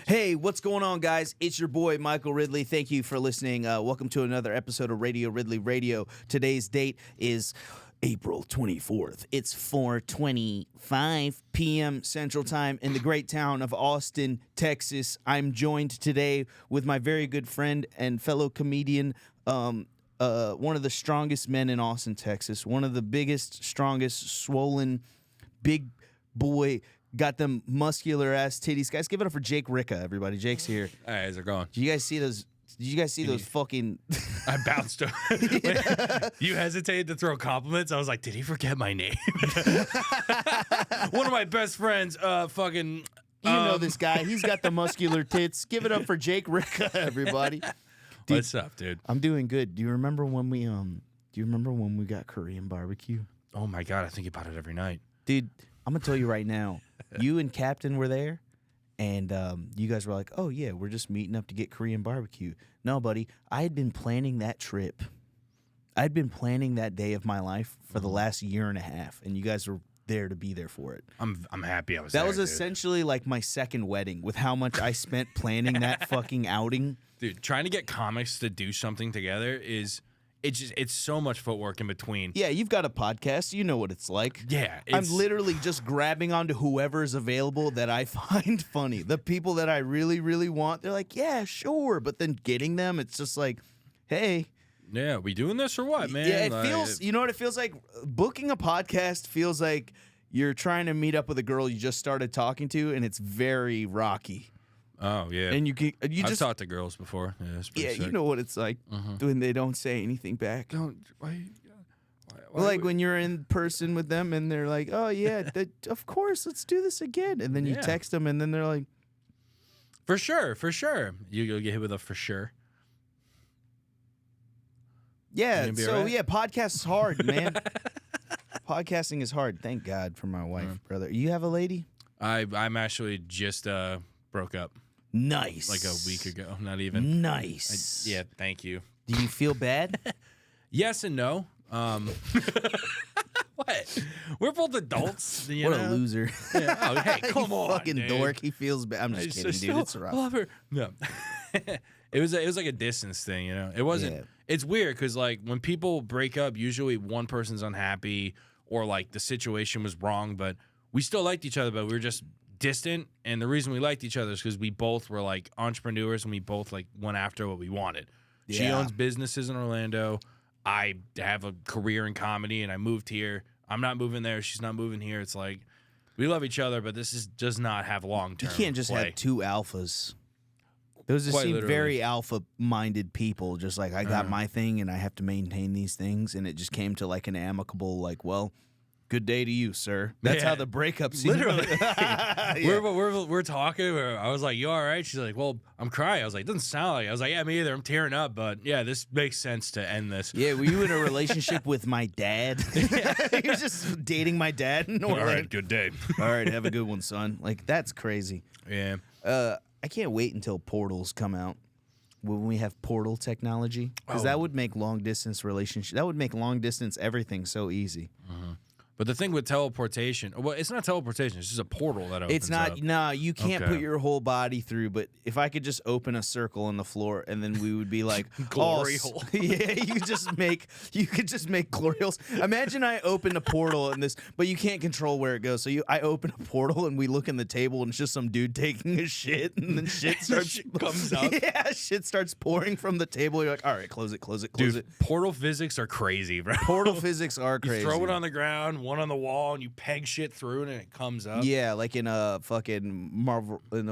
Hey, what's going on, guys? It's your boy, Michael Ridley. Thank you for listening. Welcome to another episode of Radio Ridley Radio. Today's date is April 24th. It's 4:25 p.m. Central Time in the great town of Austin, Texas. I'm joined today with my very good friend and fellow comedian, one of the strongest men in Austin, Texas, one of the biggest, strongest, swollen, big boy, got them muscular ass titties. Guys, give it up for Jake Ricca, everybody. Jake's here. Hey, how's it going? Did you guys see those? Did you guys see those fucking? I bounced. You hesitated to throw compliments. I was like, did he forget my name? One of my best friends, fucking. You know this guy. He's got the muscular tits. Give it up for Jake Ricca, everybody. Dude, what's up, dude? I'm doing good. Do you remember when we got Korean barbecue? Oh my god, I think about it every night. Dude, I'm gonna tell you right now. You and Captain were there, and you guys were like, "Oh yeah, we're just meeting up to get Korean barbecue." No, buddy, I had been planning that trip. I'd been planning that day of my life for the last year and a half, and you guys were there to be there for it. I'm happy I was. That there, was dude. essentially like my second wedding with how much I spent planning that fucking outing. Dude, trying to get comics to do something together is it's so much footwork in between. Yeah, you've got a podcast. You know what it's like. Yeah, I'm literally just grabbing onto whoever's available that I find funny. The people that I really, really want, they're like, yeah, sure. But then getting them, it's just like, hey. Yeah, we doing this or what, man? Yeah, it feels, you know what it feels like? Booking a podcast feels like you're trying to meet up with a girl you just started talking to, and it's very rocky. Oh yeah, and I've just talked to girls before. Yeah, it's pretty sick. You know what it's like when they don't say anything back. Why Like when you're in person with them and they're like, "Oh yeah, of course, let's do this again," and then you text them and then they're like, "For sure." You'll get hit with a for sure. Yeah. So right? Yeah, podcast is hard, man. Podcasting is hard. Thank God for my wife, brother. You have a lady? I'm actually just broke up. Nice. Like a week ago, not even. Nice. Yeah, thank you. Do you feel bad? Yes and no. What? We're both adults. You what know? A loser. Yeah. Oh, hey, come on, fucking dude. dork. He feels bad. I'm just kidding, dude. It's rough. Love her. No. It was like a distance thing, you know. It wasn't. Yeah. It's weird because like when people break up, usually one person's unhappy or like the situation was wrong, but we still liked each other, but we were just distant. And the reason we liked each other is because we both were like entrepreneurs and we both like went after what we wanted. Yeah. She owns businesses in Orlando. I have a career in comedy and I moved here. I'm not moving there. She's not moving here. It's like we love each other, but does not have long term. You can't just have two alphas. Those just seem very alpha-minded people. Just like I got my thing and I have to maintain these things, and it just came to like an amicable, like, well, good day to you, sir. That's how the breakup seemed. Literally. We're talking. I was like, you all right? She's like, well, I'm crying. I was like, doesn't sound like it. I was like, yeah, me either. I'm tearing up, but yeah, this makes sense to end this. Yeah, were you in a relationship with my dad? He was just dating my dad. All right, good day. All right, have a good one, son. Like, that's crazy. Yeah. I can't wait until portals come out. When we have portal technology, because that would make long distance relationship. That would make long distance everything so easy. But the thing with teleportation, well, it's not teleportation. It's just a portal that opens It's not. up. No, you can't put your whole body through. But if I could just open a circle on the floor, and then we would be like glory hole. Yeah, you could just make glory holes. Imagine I open a portal in this, but you can't control where it goes. So I open a portal, and we look in the table, and it's just some dude taking a shit, and then shit starts comes up. Yeah, shit starts pouring from the table. You're like, all right, close it. Dude, portal physics are crazy, bro. Portal physics are crazy. You throw it on the ground, one on the wall, and you peg shit through it, and it comes up. Yeah, like in the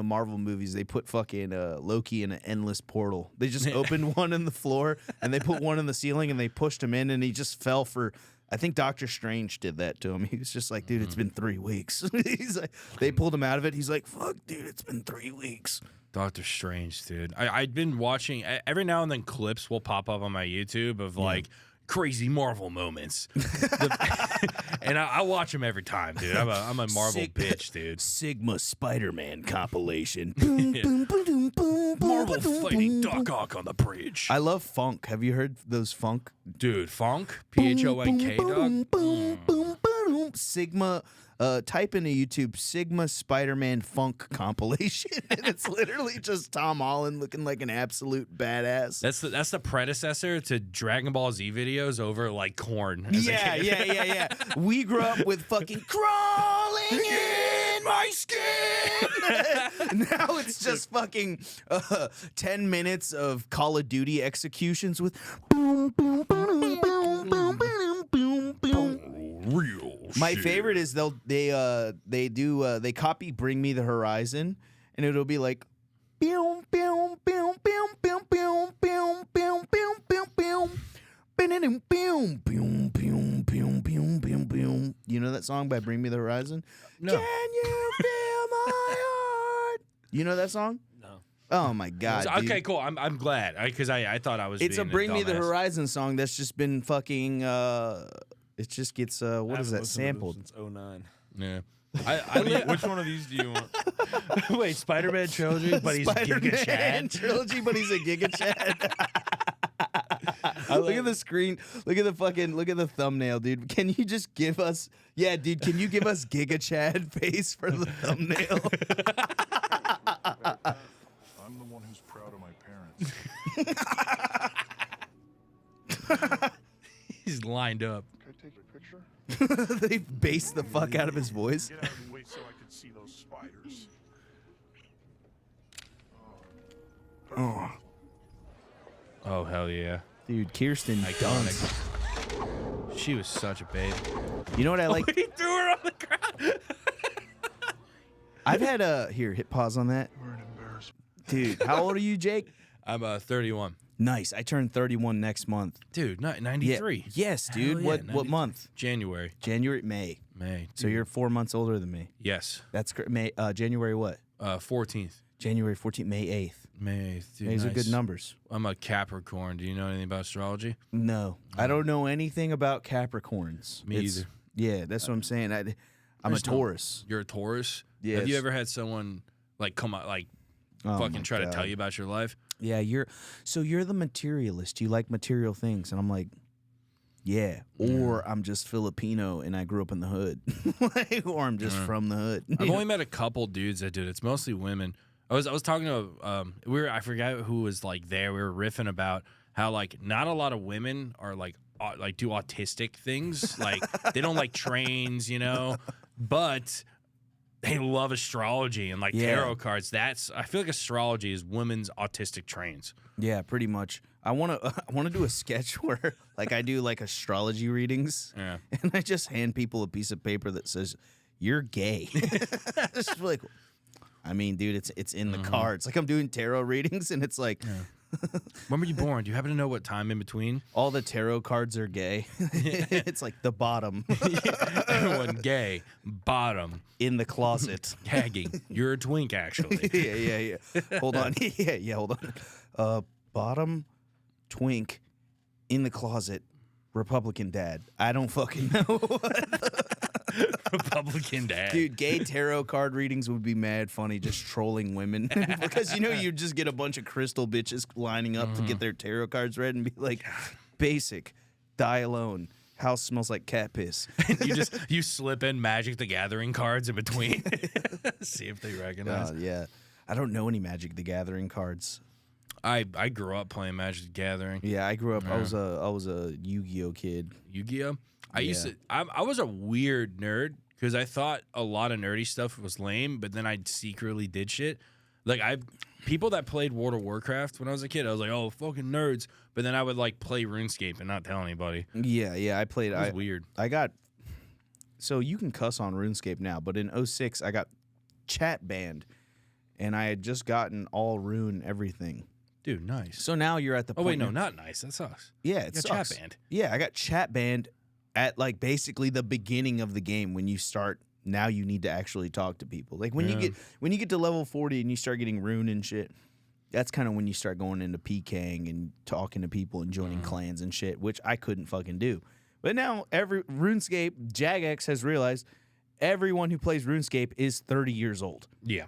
Marvel movies, they put fucking Loki in an endless portal. They just opened one in the floor, and they put one in the ceiling, and they pushed him in, and he just fell for. I think Doctor Strange did that to him. He was just like, dude, it's been 3 weeks. He's like, they pulled him out of it. He's like, fuck, dude, it's been 3 weeks. Doctor Strange, dude. I've been watching every now and then clips will pop up on my YouTube of like crazy Marvel moments. And I watch them every time, dude. I'm a Marvel bitch, dude. Sigma Spider-Man compilation. Marvel fighting Doc Ock on the bridge. I love funk. Have you heard those funk? Dude, funk? P-H-O-N-K, dog? boom Sigma. Type into YouTube Sigma Spider-Man Funk compilation, and it's literally just Tom Holland looking like an absolute badass. That's the predecessor to Dragon Ball Z videos over like Korn. Yeah. We grew up with fucking crawling in my skin. Now it's just fucking 10 minutes of Call of Duty executions with boom, boom, boom, boom, boom, boom, boom, boom. Real. My shit. favorite is they copy Bring Me the Horizon, and it'll be like boom, boom, boom, boom, boom, boom, boom, boom, boom, boom, boom. Boom, boom, boom, boom, boom, boom, boom. You know that song by Bring Me the Horizon? No. Can you feel my heart? You know that song? No. Oh my god. Okay, dude. cool. I'm glad because I thought I was. It's a being Bring Me the dumbass. Horizon song that's just been fucking. It just gets what is that sampled? Since 09. Yeah. Which one of these do you want? Wait, Spider-Man trilogy, but he's Giga Spider-Man Chad. trilogy, but he's a Giga Chad. Look at the screen. Look at the thumbnail, dude. Can you just give us? Yeah, dude. Can you give us Giga Chad face for the thumbnail? I'm the one who's proud of my parents. He's lined up. Can I take your picture? They bass the fuck out of his voice. Get out and wait so I can see those spiders. Oh hell yeah! Dude, Kirsten Dunst. Iconic. She was such a babe. You know what I like? He threw her on the ground. I've had here, hit pause on that. You're an embarrassment. Dude, how old are you, Jake? I'm 31. Nice. I turn 31 next month. Dude, Yeah. 93. Yes, dude. Hell yeah, What 93. month? January. January, May. May. So you're 4 months older than me. Yes. That's May. January what? 14th. January 14th, May 8th. May 8th. Dude, These are nice. good numbers. I'm a Capricorn. Do you know anything about astrology? No, I don't know anything about Capricorns. Me either. Yeah, that's what I'm saying. I'm a just don't- Taurus. You're a Taurus? Yes. Have you ever had someone like come out like Oh fucking my try to God. tell you about your life? Yeah, you're the materialist. You like material things, and I'm like, yeah. Or I'm just Filipino and I grew up in the hood, or I'm just from the hood. I've only met a couple dudes that do it. It's mostly women. I was talking to I forgot who was like there. We were riffing about how like not a lot of women are like do autistic things. Like they don't like trains, you know, but they love astrology and like Yeah. tarot cards. I feel like astrology is women's autistic trains. Yeah, pretty much. I want to do a sketch where like I do like astrology readings, Yeah. and I just hand people a piece of paper that says you're gay. Just like, I mean, dude, it's in the cards. Like I'm doing tarot readings, and it's like When were you born? Do you happen to know what time in between? all the tarot cards are gay. It's like the bottom Everyone gay, bottom, in the closet. tagging. You're a twink, actually. Yeah. Hold on. Yeah. Hold on. Bottom, twink, in the closet, Republican dad. I don't fucking know. Republican dad. Dude, gay tarot card readings would be mad funny, just trolling women. Because, you just get a bunch of crystal bitches lining up to get their tarot cards read and be like, basic, die alone, house smells like cat piss. you slip in Magic the Gathering cards in between. See if they recognize. Yeah. I don't know any Magic the Gathering cards. I grew up playing Magic the Gathering. Yeah, I grew up, I was a Yu-Gi-Oh kid. Yu-Gi-Oh! I was a weird nerd because I thought a lot of nerdy stuff was lame, but then I secretly did shit. Like people that played World of Warcraft when I was a kid, I was like, oh, fucking nerds. But then I would like play RuneScape and not tell anybody. Yeah, I played. It was weird. I got. So you can cuss on RuneScape now, but in 06, I got chat banned, and I had just gotten all rune everything. Dude, nice. So now you're at the Oh, point. wait, no, not nice. That sucks. Yeah, it got sucks. chat banned. Yeah, I got chat banned at like basically the beginning of the game when you start. Now you need to actually talk to people. Like when you get to level 40 and you start getting rune and shit. That's kind of when you start going into PKing and talking to people and joining clans and shit, which I couldn't fucking do. But now every RuneScape, Jagex has realized everyone who plays RuneScape is 30 years old. Yeah.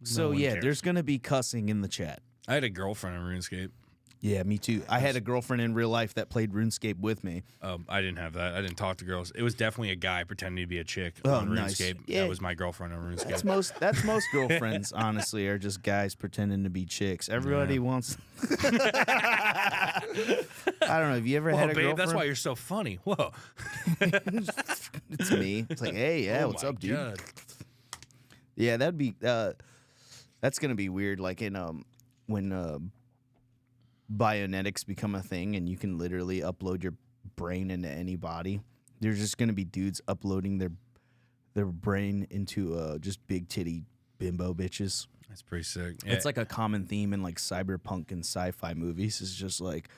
So one yeah, cares. there's gonna be cussing in the chat. I had a girlfriend in RuneScape. Yeah, me too. I had a girlfriend in real life that played RuneScape with me. I didn't have that. I didn't talk to girls. It was definitely a guy pretending to be a chick Oh, on nice. RuneScape. Yeah. That was my girlfriend on RuneScape. That's most girlfriends, honestly, are just guys pretending to be chicks. Everybody wants. I don't know. Have you ever Whoa, had a babe, girlfriend? that's why you're so funny. Whoa. It's me. It's like, hey, yeah, Oh what's my up, dude? God. Yeah, that'd be. That's gonna be weird. Like in when bionetics become a thing and you can literally upload your brain into any body. There's just gonna be dudes uploading their brain into just big titty bimbo bitches. That's pretty sick. It's like a common theme in like cyberpunk and sci-fi movies. It's just like,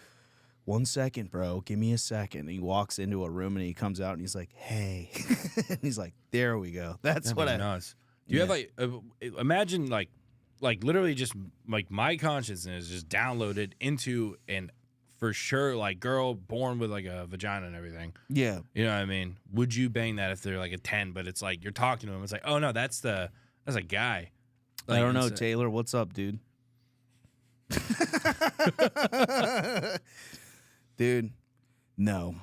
1 second, bro, give me a second. And he walks into a room and he comes out and he's like, hey, and he's like, there we go. That's That'd what be I. nuts. Do you have like imagine like literally just like my consciousness just downloaded into an for sure like girl born with like a vagina and everything. Yeah. You know what I mean? Would you bang that if they're like a 10, but it's like you're talking to him, it's like, oh no, that's a guy. Like, I don't know, it's Taylor. What's up, dude? Dude, no.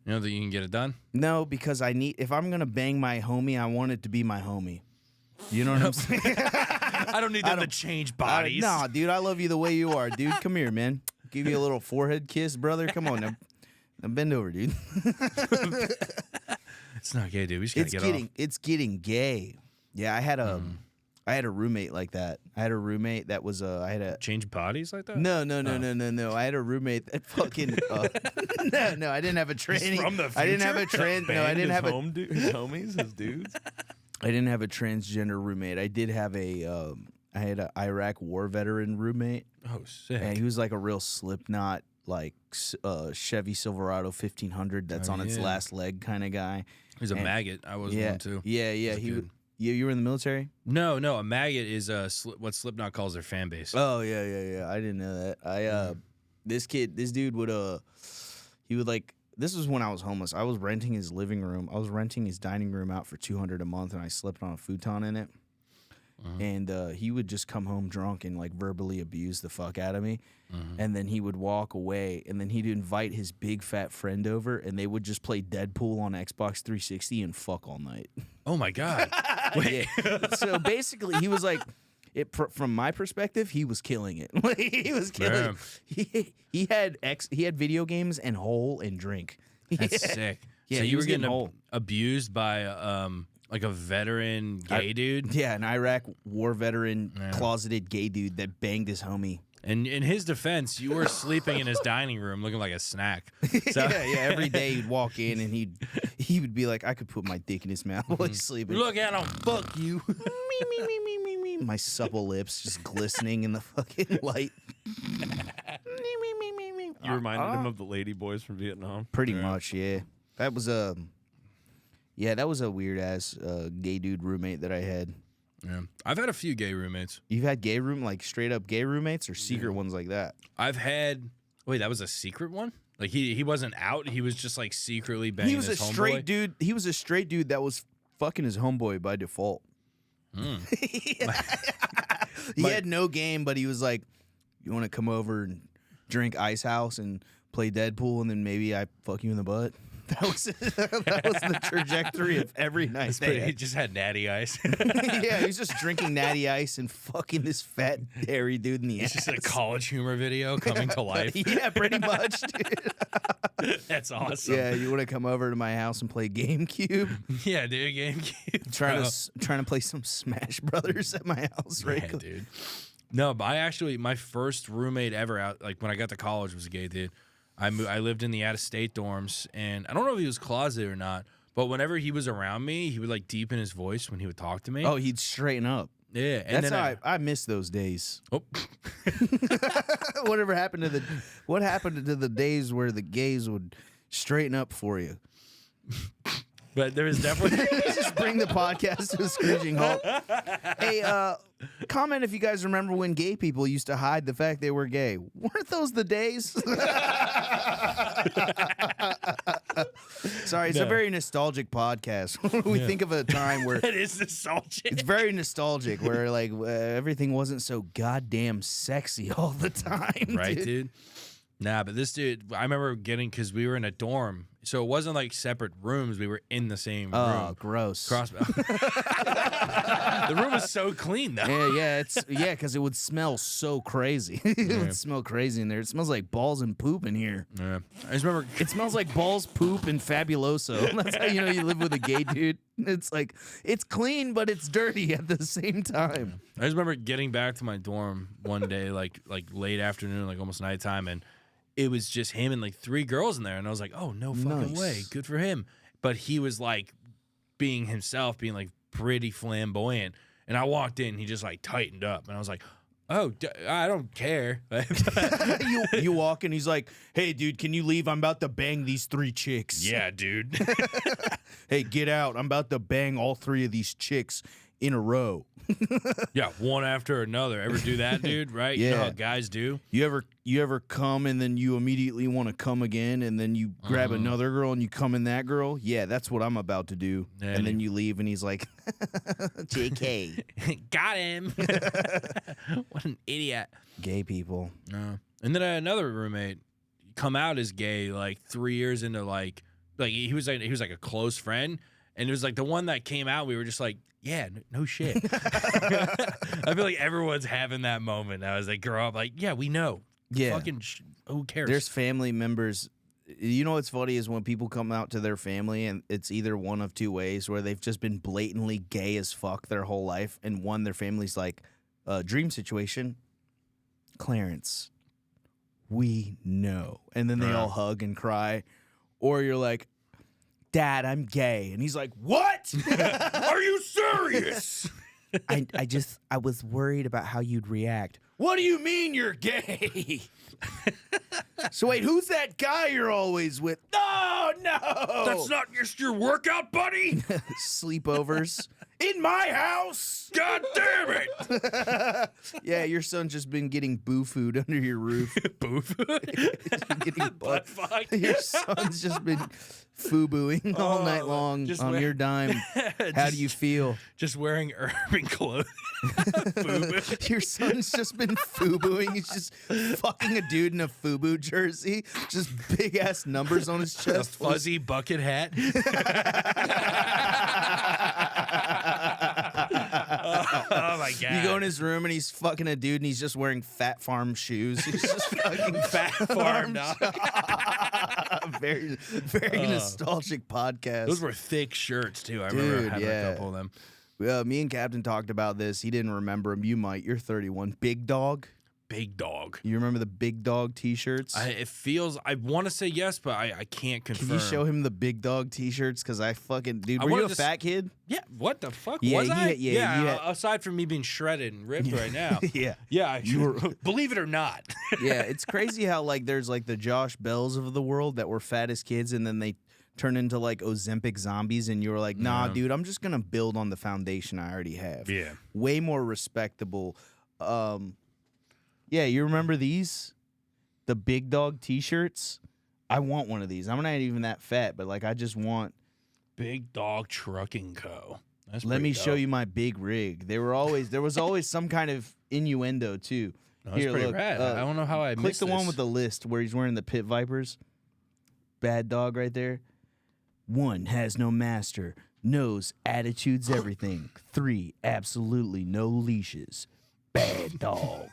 You know that you can get it done? No, because if I'm going to bang my homie, I want it to be my homie. You know what I'm saying? I don't need them to change bodies. Nah, dude, I love you the way you are, dude. Come here, man. Give you a little forehead kiss, brother. Come on now. Now bend over, dude. It's not gay, dude. We just gotta get off. It's getting gay. Yeah, I had a roommate like that. I had a roommate that was Change bodies like that? No. I had a roommate that fucking no, I didn't have a trans. from the I didn't have a future? trans. No, I didn't have a. his homies, his dudes. I didn't have a transgender roommate. I did have I had an Iraq war veteran roommate, Oh, sick. and he was like a real Slipknot, like Chevy Silverado 1500 that's on its yeah. last leg kind of guy. He's a maggot. I was Yeah, one too. yeah. He's He good. you were in the military? No, a maggot is what Slipknot calls their fan base. Oh yeah. I didn't know that. This dude would he would like. This was when I was homeless. I was renting his living room. I was renting his dining room out for $200 a month, and I slept on a futon in it. And he would just come home drunk and like verbally abuse the fuck out of me. And then he would walk away, and then he'd invite his big fat friend over, and they would just play Deadpool on Xbox 360 and fuck all night. Oh my God. Yeah. So basically, he was like, from my perspective, he was killing it. He was killing. He had video games and hole and drink. That's sick. Yeah, so he you were was getting getting whole. abused by like a veteran gay dude? Yeah, an Iraq war veteran, closeted gay dude that banged his homie. And in his defense, you were sleeping in his dining room looking like a snack. So, yeah. Every day he'd walk in and he would be like, I could put my dick in his mouth while he's sleeping. Look at him. Fuck you. Me. My supple lips just glistening in the fucking light. You reminded him of the lady boys from Vietnam. Pretty much, yeah. That was a weird ass gay dude roommate that I had. Yeah. I've had a few gay roommates. You've had like straight up gay roommates or secret ones like that? I've had. Wait, that was a secret one? Like he wasn't out. He was just like secretly banging He was a his straight homeboy? dude. He was a straight dude that was fucking his homeboy by default. He had no game, but he was like, "You want to come over and drink Ice House and play Deadpool, and then maybe I fuck you in the butt." That was the trajectory of every night. He just had natty ice. Yeah, he was just drinking natty ice and fucking this fat hairy dude in the It's ass. just a college humor video coming to life. Yeah, pretty much, dude. That's awesome. Yeah, you want to come over to my house and play GameCube? Yeah, dude, GameCube. Trying to play some Smash Brothers at my house, right? Yeah, dude. No, but my first roommate ever out, like when I got to college, was a gay dude. I lived in the out-of-state dorms, and I don't know if he was closeted or not, but whenever he was around me, he would like deepen his voice when he would talk to me. Oh, he'd straighten up. Yeah, and That's then how I miss those days. Oh. What happened to the days where the gays would straighten up for you? But there was definitely Just bring the podcast to a screeching halt. Hey, comment if you guys remember when gay people used to hide the fact they were gay. Weren't those the days? Sorry, it's a very nostalgic podcast. We think of a time where it is nostalgic. it's very nostalgic, where like everything wasn't so goddamn sexy all the time. Right, dude? Nah, but this dude, I remember because we were in a dorm, so it wasn't like separate rooms. We were in the same room. Oh, gross. The room was so clean though. Because it would smell so crazy. It would smell crazy in there. It smells like balls and poop in here. Yeah. I just remember It smells like balls, poop, and fabuloso. That's how you know you live with a gay dude. It's like it's clean, but it's dirty at the same time. I just remember getting back to my dorm one day, like late afternoon, like almost nighttime, and it was just him and like 3 girls in there, and I was like, oh no fucking Nice. way, good for him. But he was like being himself, being like pretty flamboyant, and I walked in, he just like tightened up, and I was like, oh, I don't care. You walk and he's like, hey, dude, can you leave? I'm about to bang these 3 chicks. Yeah, dude. Hey, get out. I'm about to bang all 3 of these chicks in a row. Yeah, one after another. Ever do that, dude? Right? You know Yeah. how guys do. You ever come and then you immediately want to come again and then you grab another girl and you come in that girl? Yeah, that's what I'm about to do. Yeah, and then you leave and he's like, JK. Got him. What an idiot. Gay people. No. And then another roommate come out as gay like 3 years into like he was like a close friend, and it was like the one that came out, we were just like, yeah, no shit. I feel like everyone's having that moment now as they grow up. Like, yeah, we know. Yeah. Fucking who cares? There's family members. You know what's funny is when people come out to their family and it's either one of 2 ways where they've just been blatantly gay as fuck their whole life, and one, their family's like, dream situation, Clarence, we know. And then they all hug and cry. Or you're like, Dad, I'm gay. And he's like, what? Are you serious? I was worried about how you'd react. What do you mean you're gay? So wait, who's that guy you're always with? No. That's not just your workout buddy? Sleepovers in my house. God damn it. Yeah, your son's just been getting boo food under your roof. Boo food? Getting Butt fuck. Your son's just been foo-booing all night long just on wait. your dime. How do you feel? Just wearing urban clothes. Boo-boo. Your son's just been FUBUing. He's just fucking a dude in a FUBU jersey. Just big ass numbers on his A chest. fuzzy bucket hat. Oh my god! You go in his room and he's fucking a dude and he's just wearing Fat Farm shoes. He's just fucking Fat Farm dog. Very nostalgic podcast. Those were thick shirts too. I remember Dude, having yeah. a couple of them. Me and Captain talked about this. He didn't remember him. You might. You're 31. Big Dog. Big dog. You remember the Big Dog T-shirts? It feels. I want to say yes, but I can't confirm. Can you show him the Big Dog T-shirts? Because I fucking dude. I Were you wanted a to fat kid? Yeah. What the fuck Yeah, was you I? had- yeah, you had- Aside from me being shredded and ripped right now. Yeah. Yeah. You were- Believe it or not. Yeah, it's crazy how like there's like the Josh Bells of the world that were fat as kids and then they turn into like Ozempic zombies and you were like, nah, dude, I'm just gonna build on the foundation I already have. Yeah. Way more respectable. Yeah, you remember these? The Big Dog T-shirts? I want one of these. I'm not even that fat, but like I just want. Big Dog Trucking Co. That's Let pretty me show dope. you my big rig. There was always some kind of innuendo too. No, that's pretty rad. I don't know how I click missed the one this. with the list where he's wearing the Pit Vipers. Bad dog right there. 1 has no master. Knows attitude's everything. 3 absolutely no leashes. Bad dog.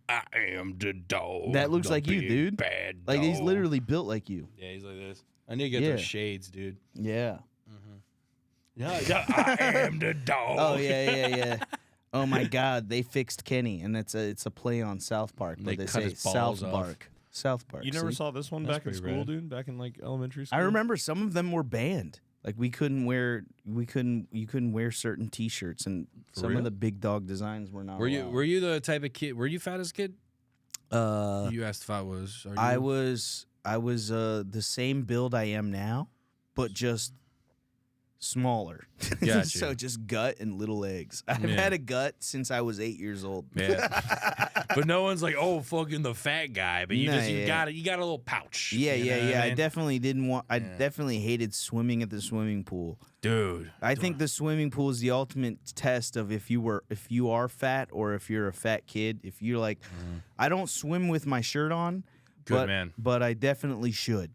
I am the dog. That looks the like you, big dude. Bad Like he's dog. literally built like you. Yeah, he's like this. I need to get Yeah. those shades, dude. Yeah. Yeah, I am the dog. Oh yeah. Oh my God, they fixed Kenny, and it's a play on South Park, but They they cut say his balls South off. Park. South Park. You never see? saw this one That's back in pretty school, rad. dude? Back in like elementary school? I remember some of them were banned. Like you couldn't wear certain T-shirts, and some real? of the Big Dog designs were not. Were allowed. you the type of kid? Were you fat as a kid? You asked if I was. Are you? I was the same build I am now, but just smaller. Gotcha. So just gut and little legs. I've Yeah. had a gut since I was 8 years old. Yeah. But no one's like, oh, fucking the fat guy. But you got a little pouch. Yeah, you know yeah, what yeah. I I mean? definitely didn't want. I definitely hated swimming at the swimming pool. Dude. I think the swimming pool is the ultimate test of if you are fat or if you're a fat kid. If you're like, I don't swim with my shirt on, Good man. but I definitely should.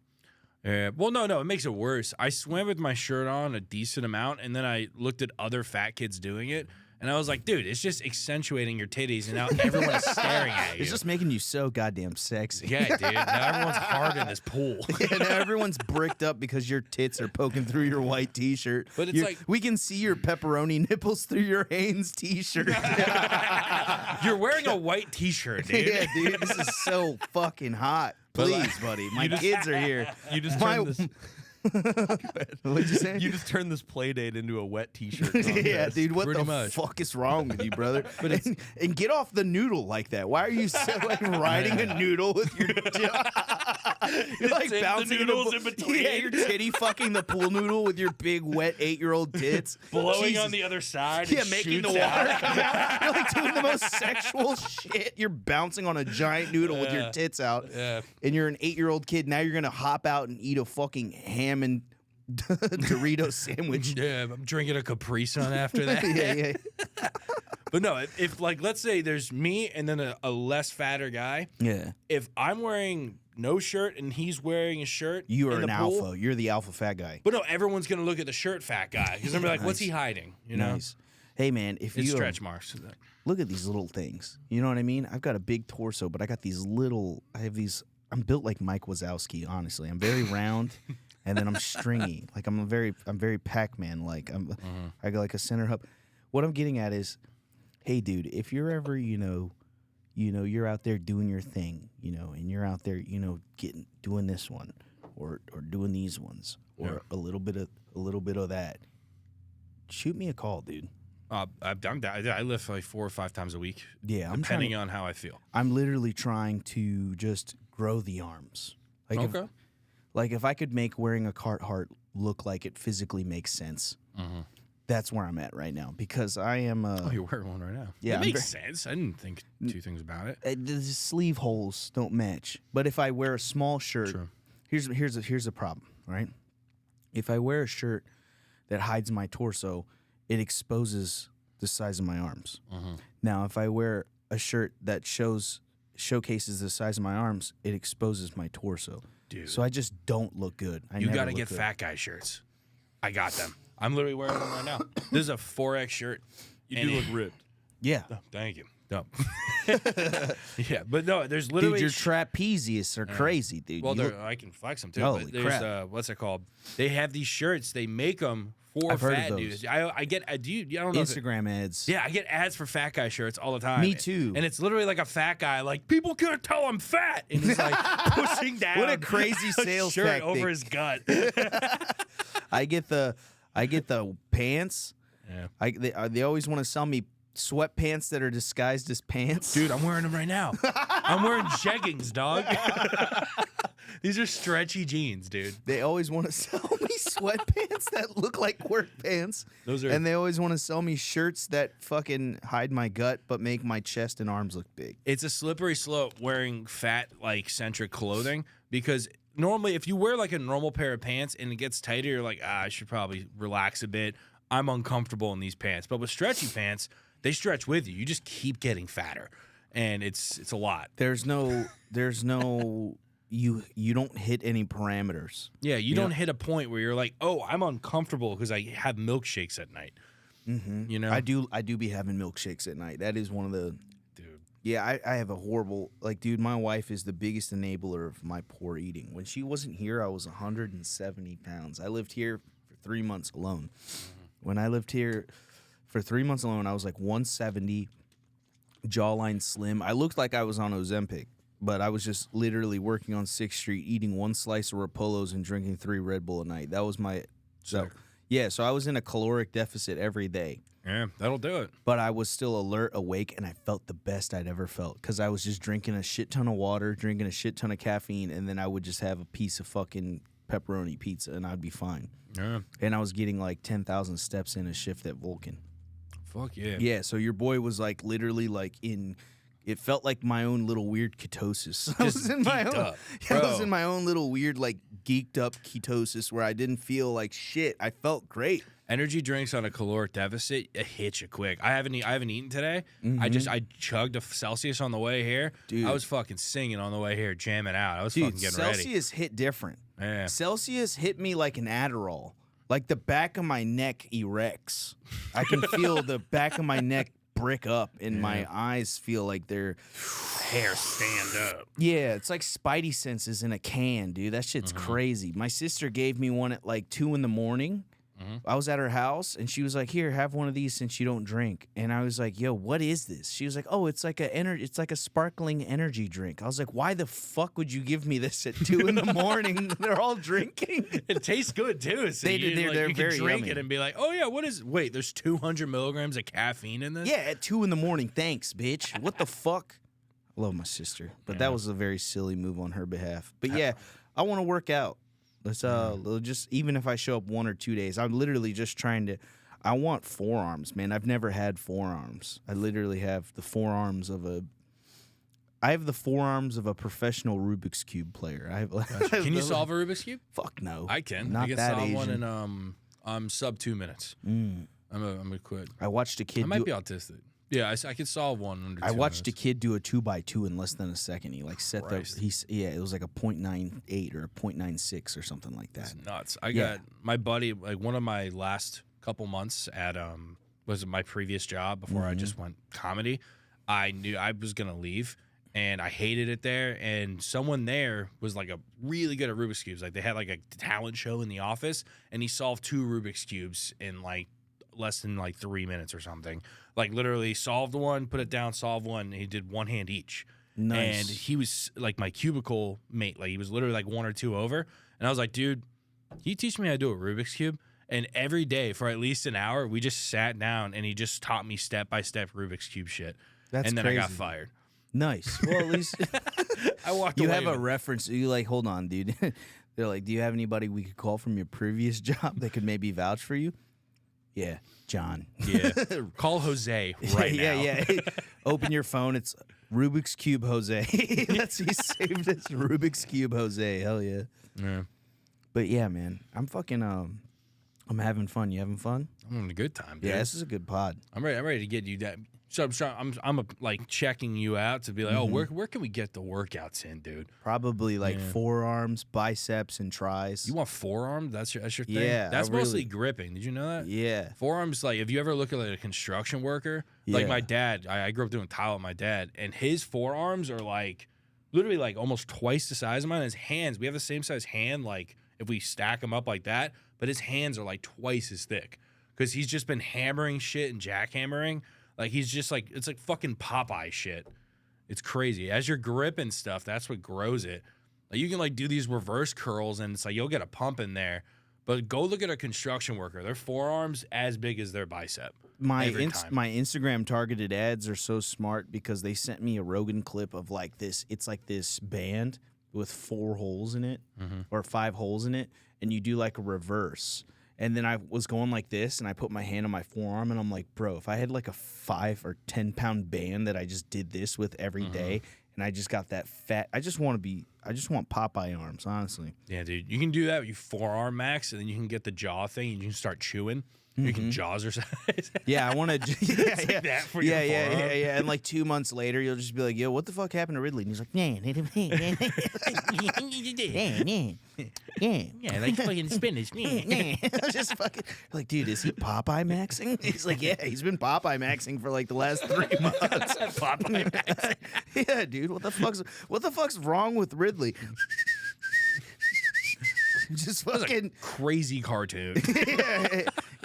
Yeah. Well, no, it makes it worse. I swam with my shirt on a decent amount, and then I looked at other fat kids doing it, and I was like, dude, it's just accentuating your titties, and now everyone is staring at you. It's just making you so goddamn sexy. Yeah, dude. Now everyone's hard in this pool. Yeah, now everyone's bricked up because your tits are poking through your white T-shirt. But it's like we can see your pepperoni nipples through your Hanes T-shirt. you're wearing a white T-shirt, dude. Yeah, dude, this is so fucking hot. Please, buddy, my kids are here. You just My- turned this. What'd you say? You just turned this play date into a wet T-shirt. Yeah, contest. dude, what Pretty the much. fuck is wrong with you, brother? And get off the noodle like that. Why are you so, like riding a noodle with your you're like the bouncing noodles the, in between. Yeah, you're titty fucking the pool noodle with your big wet 8-year-old tits, Blowing Jesus. on the other side. Yeah, and making the shoots water out. come out. You're like doing the most sexual shit. You're bouncing on a giant noodle with your Yeah. tits out. Yeah. And you're an 8-year-old kid. Now you're gonna hop out and eat a fucking ham and Dorito sandwich. Yeah, I'm drinking a Capri Sun after that. Yeah, yeah. But no, if like, let's say there's me and then a less fatter guy. Yeah. If I'm wearing no shirt and he's wearing a shirt, You are in an the pool, alpha. You're the alpha fat guy. But no, everyone's gonna look at the shirt fat guy because they're gonna be like, what's he Nice. hiding? You know, Nice. Hey man, if it's you stretch marks. look at these little things, you know what I mean? I've got a big torso, but I got these little. I have these. I'm built like Mike Wazowski. Honestly, I'm very round, and then I'm stringy. Like I'm very Pac-Man. Like I got like a center hub. What I'm getting at is, hey dude, if you're ever you're out there doing your thing, and you're out there, doing this one, or doing these ones, or a little bit of that. Shoot me a call, dude. I lift like 4 or 5 times a week. Yeah, depending on how I feel. I'm literally trying to just grow the arms. Like like if I could make wearing a Carhartt look like it physically makes sense, that's where I'm at right now. Because I am. Oh, you're wearing one right now. Yeah, it I'm makes sense. I didn't think two things about it. The sleeve holes don't match. But if I wear a small shirt, True. here's a problem, right? If I wear a shirt that hides my torso, it exposes the size of my arms. Now, if I wear a shirt that showcases the size of my arms, it exposes my torso. Dude. So I just don't look good. You got to get fat guy shirts. I got them. I'm literally wearing them right now. This is a 4X shirt. You do look ripped. Yeah. Oh, thank you. No. Yeah, but no, there's literally Dude, your trapezius are crazy, dude. Well, You look- I can flex them too. Holy But there's crap. what's it called? They have these shirts. They make them for I've heard of fat those. dudes. I get. I don't know. Instagram ads. Yeah, I get ads for fat guy shirts all the time. Me too. And it's literally like a fat guy, like people can't tell I'm fat, and he's like pushing down. What a crazy a sales shirt tactic. over his gut. I get the pants. Yeah. They always want to sell me sweatpants that are disguised as pants. Dude, I'm wearing them right now. I'm wearing jeggings, dog. These are stretchy jeans, dude. They always want to sell me sweatpants that look like work pants. Those are And they always want to sell me shirts that fucking hide my gut but make my chest and arms look big. It's a slippery slope wearing fat, like, centric clothing because normally if you wear, like, a normal pair of pants and it gets tighter, you're like, I should probably relax a bit. I'm uncomfortable in these pants. But with stretchy pants, they stretch with you. You just keep getting fatter. And it's a lot. There's no you don't hit any parameters. Yeah, you don't hit a point where you're like, oh, I'm uncomfortable because I have milkshakes at night. You know? I do be having milkshakes at night. That is one of the Dude. Yeah, I have a horrible dude, my wife is the biggest enabler of my poor eating. When she wasn't here, I was 170 pounds. I lived here for 3 months alone. When I lived here for 3 months alone, I was like 170, jawline slim. I looked like I was on Ozempic, but I was just literally working on 6th Street, eating 1 slice of Rapolos and drinking 3 Red Bull a night. That was my so I was in a caloric deficit every day. Yeah, that'll do it. But I was still alert, awake, and I felt the best I'd ever felt because I was just drinking a shit ton of water, drinking a shit ton of caffeine, and then I would just have a piece of fucking pepperoni pizza, and I'd be fine. Yeah. And I was getting like 10,000 steps in a shift at Vulcan. Fuck yeah. Yeah, so your boy was like literally like in it felt like my own little weird ketosis. I Just was in my geeked own, up, I was bro. in my own little weird like geeked up ketosis where I didn't feel like shit. I felt great. Energy drinks on a caloric deficit, it hits you quick. I haven't eaten today. I chugged a Celsius on the way here. Dude. I was fucking singing on the way here, jamming out. I was fucking getting Celsius hit different. ready. Yeah. Celsius hit me like an Adderall. Like the back of my neck erects. I can feel the back of my neck brick up and my eyes feel like they're Hair stand up. yeah, it's like Spidey senses in a can, dude. That shit's crazy. My sister gave me one at like 2 a.m. I was at her house and she was like, "Here, have one of these since you don't drink." And I was like, "Yo, what is this?" She was like, "Oh, it's like a sparkling energy drink." I was like, "Why the fuck would you give me this at 2 a.m? They're all drinking." It tastes good too. So They do, they're you very can drink yummy. it and be like, "Oh yeah, what is? Wait, there's 200 milligrams of caffeine in this." Yeah, at 2 a.m. Thanks, bitch. What the fuck? I love my sister, but that was a very silly move on her behalf. But yeah, I want to work out. Let's just even if I show up 1 or 2 days, I'm literally just trying to. I want forearms, man. I've never had forearms. I literally have the forearms of a. I have the forearms of a professional Rubik's Cube player. I have. Can you solve a Rubik's cube? Fuck no. I can. Not I can that solve Asian. one in sub 2 minutes. I'm gonna quit. I watched a kid. I might be autistic. Yeah, I could solve one under 2 I watched a minutes. kid do a 2x2 in less than a second. He like set Christ. it was like a 0.98 or a 0.96 or something like that. It's nuts. I Yeah. got my buddy, like one of my last couple months at was my previous job before I just went comedy. I knew I was gonna leave and I hated it there. And someone there was like a really good at Rubik's Cubes. Like they had like a talent show in the office and he solved 2 Rubik's Cubes in like less than like 3 minutes or something. Like literally solved one, put it down, solved one, and he did one hand each. Nice. And he was like my cubicle mate. Like he was literally like 1 or 2 over. And I was like, dude, can you teach me how to do a Rubik's Cube? And every day for at least an hour, we just sat down and he just taught me step by step Rubik's Cube shit. That's and then I got crazy. fired. Nice. Well, at least I walked you away. have a with- reference. You like, hold on, dude. They're like, do you have anybody we could call from your previous job that could maybe vouch for you? Yeah, John. Yeah. Call Jose right now. Yeah. Open your phone. It's Rubik's Cube Jose. He saved as Rubik's Cube Jose. Hell yeah. Yeah. But yeah, man, I'm fucking I'm having fun. You having fun? I'm having a good time, dude. Yeah, this is a good pod. I'm ready to get you that. So I'm like checking you out to be like, oh, where can we get the workouts in, dude? Probably like forearms, biceps, and tries. You want forearms? That's your thing. Yeah, that's I mostly really- gripping. Did you know that? Yeah. Forearms, like if you ever look at like a construction worker, like Yeah. my dad, I grew up doing tile with my dad, and his forearms are like literally like almost twice the size of mine. His hands, we have the same size hand, like if we stack them up like that, but his hands are like twice as thick because he's just been hammering shit and jackhammering. Like he's just like, it's like fucking Popeye shit. It's crazy. As your grip and stuff, that's what grows it. Like you can like do these reverse curls and it's like you'll get a pump in there. But go look at a construction worker. Their forearms as big as their bicep. My every time. my Instagram targeted ads are so smart because they sent me a Rogan clip of like this. It's like this band with 4 holes in it or 5 holes in it, and you do like a reverse. And then I was going like this, and I put my hand on my forearm, and I'm like, bro, if I had like a 5 or 10 pound band that I just did this with every day, and I just got that fat, I just want Popeye arms, honestly. Yeah, dude. You can do that with your forearm max, and then you can get the jaw thing, and you can start chewing. You can jaws or something. Yeah, I want to. Yeah, that for your forearm. yeah. And like 2 months later, you'll just be like, "Yo, what the fuck happened to Ridley?" And he's like, Yeah, like fucking spinach. just fucking like, dude, is he Popeye maxing? He's like, yeah, he's been Popeye maxing for like the last 3 months. Popeye maxing. Yeah, dude, what the fuck's wrong with Ridley? Just That was a fucking crazy cartoon.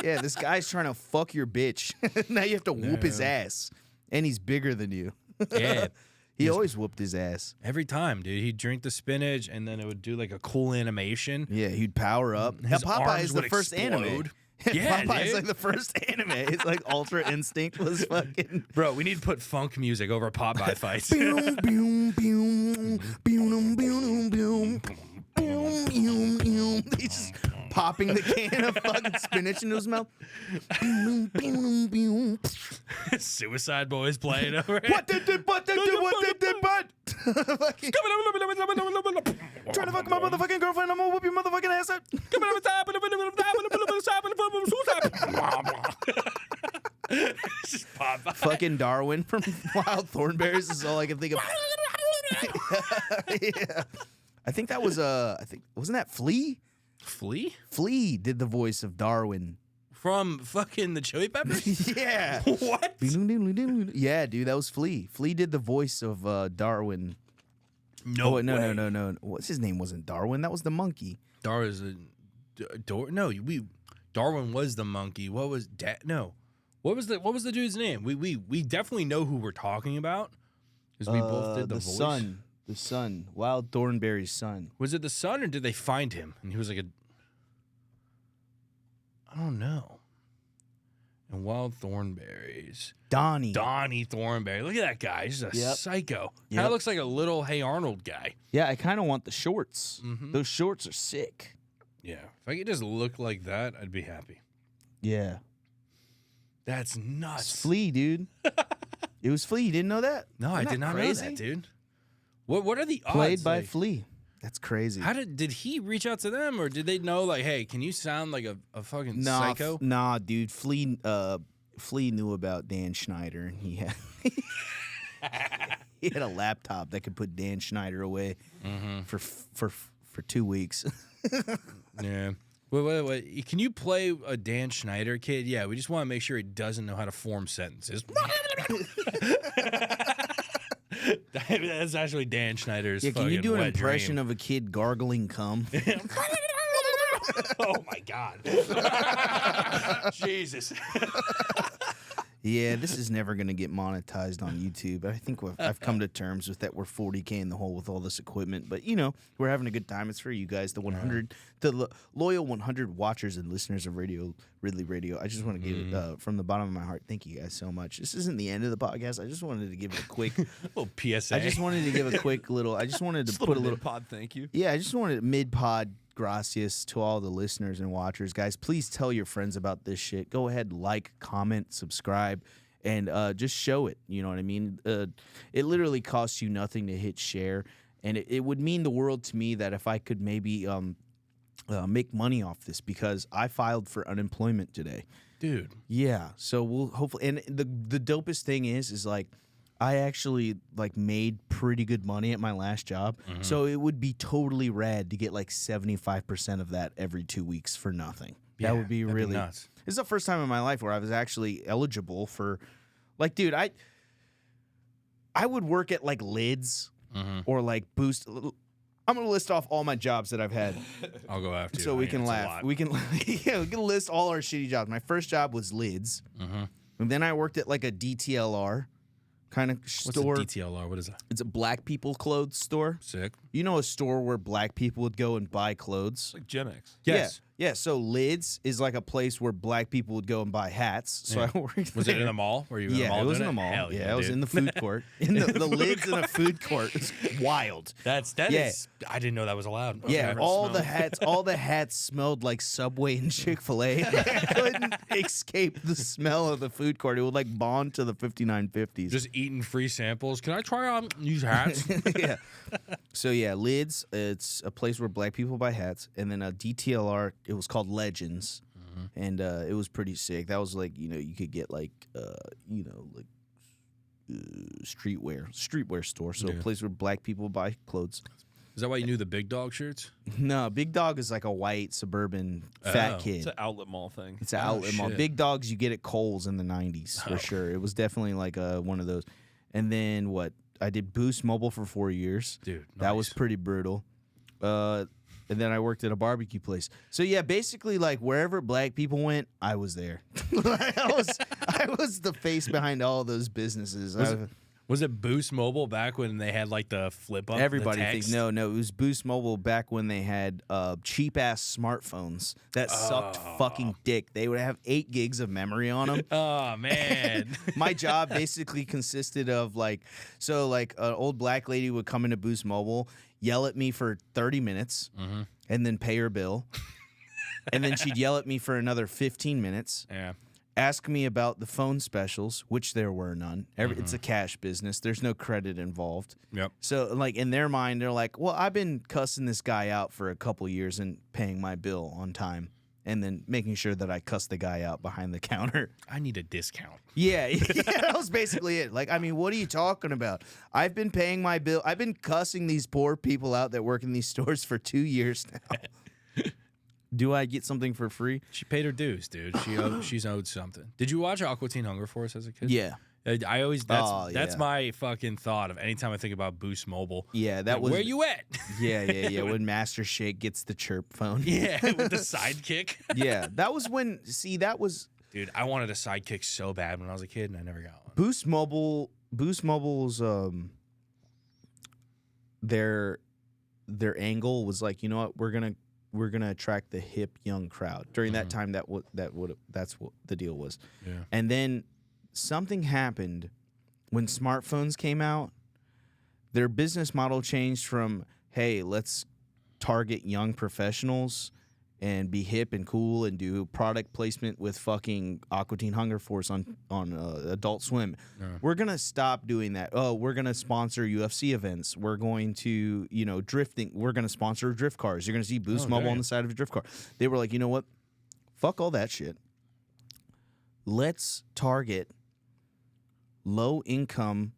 yeah, this guy's trying to fuck your bitch. Now you have to whoop his ass, and he's bigger than you. Yeah. He always whooped his ass. Every time, dude. He'd drink the spinach, and then it would do like a cool animation. Yeah, he'd power up. Hell, His Popeye arms is the would first anime. explode. Yeah, Popeye's dude. like the first anime. It's like Ultra Instinct was fucking. Bro, we need to put funk music over Popeye fights. Boom, boom, boom, boom, boom, boom, boom, boom, boom. He just popping the can of fucking spinach into his mouth. Suicide Boys playing over it. What did what? Fucking- Trying to fuck my motherfucking girlfriend. I'm gonna whoop your motherfucking ass out. Just pop. Fucking Darwin from Wild Thornberries is all I can think of. Yeah. I think that was wasn't that Flea? Flea? Flea did the voice of Darwin. From fucking the Chili Peppers? Yeah. What? Yeah, dude, that was Flea. Flea did the voice of Darwin. No, Oh, no. What's his name? Wasn't Darwin? That was the monkey. Darwin's Darwin was the monkey. What was no? What was the dude's name? We definitely know who we're talking about because we both did the voice. The son, Wild Thornberry's son. Was it the son or did they find him and he was like I don't know. And Wild Thornberries. Donnie Thornberry. Look at that guy. He's a psycho. Yep. Kind of looks like a little Hey Arnold guy. Yeah, I kind of want the shorts. Mhm. Those shorts are sick. Yeah. If I could just look like that, I'd be happy. Yeah. That's nuts. It's Flea, dude. It was Flea. You didn't know that? No, I Isn't did that not crazy? know that, dude. What are the odds? Played by like, Flea. That's crazy. How did he reach out to them, or did they know like, hey, can you sound like a fucking psycho? Nah, dude. Flea knew about Dan Schneider, and he had a laptop that could put Dan Schneider away for 2 weeks. Yeah. Wait. Can you play a Dan Schneider kid? Yeah, we just want to make sure he doesn't know how to form sentences. That's actually Dan Schneider's. Yeah, can you do an wet impression dream. of a kid gargling cum? Oh my god. Jesus. Yeah, this is never going to get monetized on YouTube. I think I've come to terms with that. We're 40K in the hole with all this equipment. But, we're having a good time. It's for you guys, the loyal 100 watchers and listeners of Ridley Radio. I just want to give it from the bottom of my heart. Thank you guys so much. This isn't the end of the podcast. I just wanted to give it a quick little PSA. I just wanted to give a quick little. I just wanted to put a little pod. Thank you. Yeah, I just wanted mid-pod gracias to all the listeners and watchers. Guys, please tell your friends about this shit. Go ahead, like, comment, subscribe, and just show it. You know what I mean? It literally costs you nothing to hit share, and it would mean the world to me that if I could maybe make money off this, because I filed for unemployment today. Dude. Yeah, so we'll hopefully, and the dopest thing is like, I actually made pretty good money at my last job, so it would be totally rad to get 75% of that every 2 weeks for nothing. Yeah, That would be that'd really nuts. This is the first time in my life where I was actually eligible for, dude, I would work at Lids or Boost. I'm gonna list off all my jobs that I've had, I'll go after you. so we can It's a laugh. lot. We can list all our shitty jobs. My first job was Lids, and then I worked at a DTLR kind of store. What's a DTLR? What is that? It's a black people clothes store. Sick. You know, a store where black people would go and buy clothes. Like Gen X. Yes. Yeah. So Lids is a place where black people would go and buy hats. So Yeah. I worked Was there. it in the mall? Were you in the Yeah, mall it was in doing the mall. Hell Yeah, I was dude. in the food court. In the Lids in a food court. It's wild. That Yeah. is. I didn't know that was allowed. Yeah, Okay. all the hats smelled like Subway and Chick-fil-A. I couldn't escape the smell of the food court. It would bond to the 5950s. Just eating free samples. Can I try on these hats? Yeah. So yeah, Lids, it's a place where black people buy hats, and then a DTLR, it was called Legends, and it was pretty sick. That was you could get streetwear store, so a place where black people buy clothes. Is that why you knew the Big Dog shirts? No, Big Dog is a white suburban fat Oh. kid. It's an outlet mall thing. It's an outlet mall. shit. Big Dogs you get at Kohl's in the 90s for sure. It was definitely one of those. And then I did Boost Mobile for 4 years. Dude, That was nice. pretty brutal. And then I worked at a barbecue place. So yeah, basically wherever black people went, I was there. I was the face behind all those businesses. Was it Boost Mobile back when they had the flip up? Everybody the thinks text? no. It was Boost Mobile back when they had cheap ass smartphones that sucked fucking dick. They would have 8 gigs of memory on them. Oh man. My job basically consisted of an old black lady would come into Boost Mobile, yell at me for 30 minutes, and then pay her bill. And then she'd yell at me for another 15 minutes. Yeah. Ask me about the phone specials, which there were none. It's a cash business. There's no credit involved. Yep. So, like, in their mind, they're like, well, I've been cussing this guy out for a couple years and paying my bill on time and then making sure that I cuss the guy out behind the counter. I need a discount. Yeah, that was basically it. Like, I mean, what are you talking about? I've been paying my bill. I've been cussing these poor people out that work in these stores for 2 years now. Do I get something for free? She paid her dues, dude. She's owed something. Did you watch Aqua Teen Hunger Force as a kid? Yeah. I always that's yeah. my fucking thought of anytime I think about Boost Mobile. Yeah, that was where you at? Yeah. When Master Shake gets the chirp phone. Yeah, with the sidekick. Yeah, that was when. See, that was Dude, I wanted a sidekick so bad when I was a kid, and I never got one. Boost Mobile. Boost Mobile's their angle was like, you know what, we're gonna attract the hip young crowd. During that time, that's what the deal was. Yeah. And then something happened when smartphones came out. Their business model changed from, hey, let's target young professionals and be hip and cool and do product placement with fucking Aqua Teen Hunger Force on Adult Swim. Yeah. We're going to stop doing that. Oh, we're going to sponsor UFC events. We're going to, drifting. We're going to sponsor drift cars. You're going to see Boost Mobile on the side of a drift car. They were like, you know what? Fuck all that shit. Let's target low-income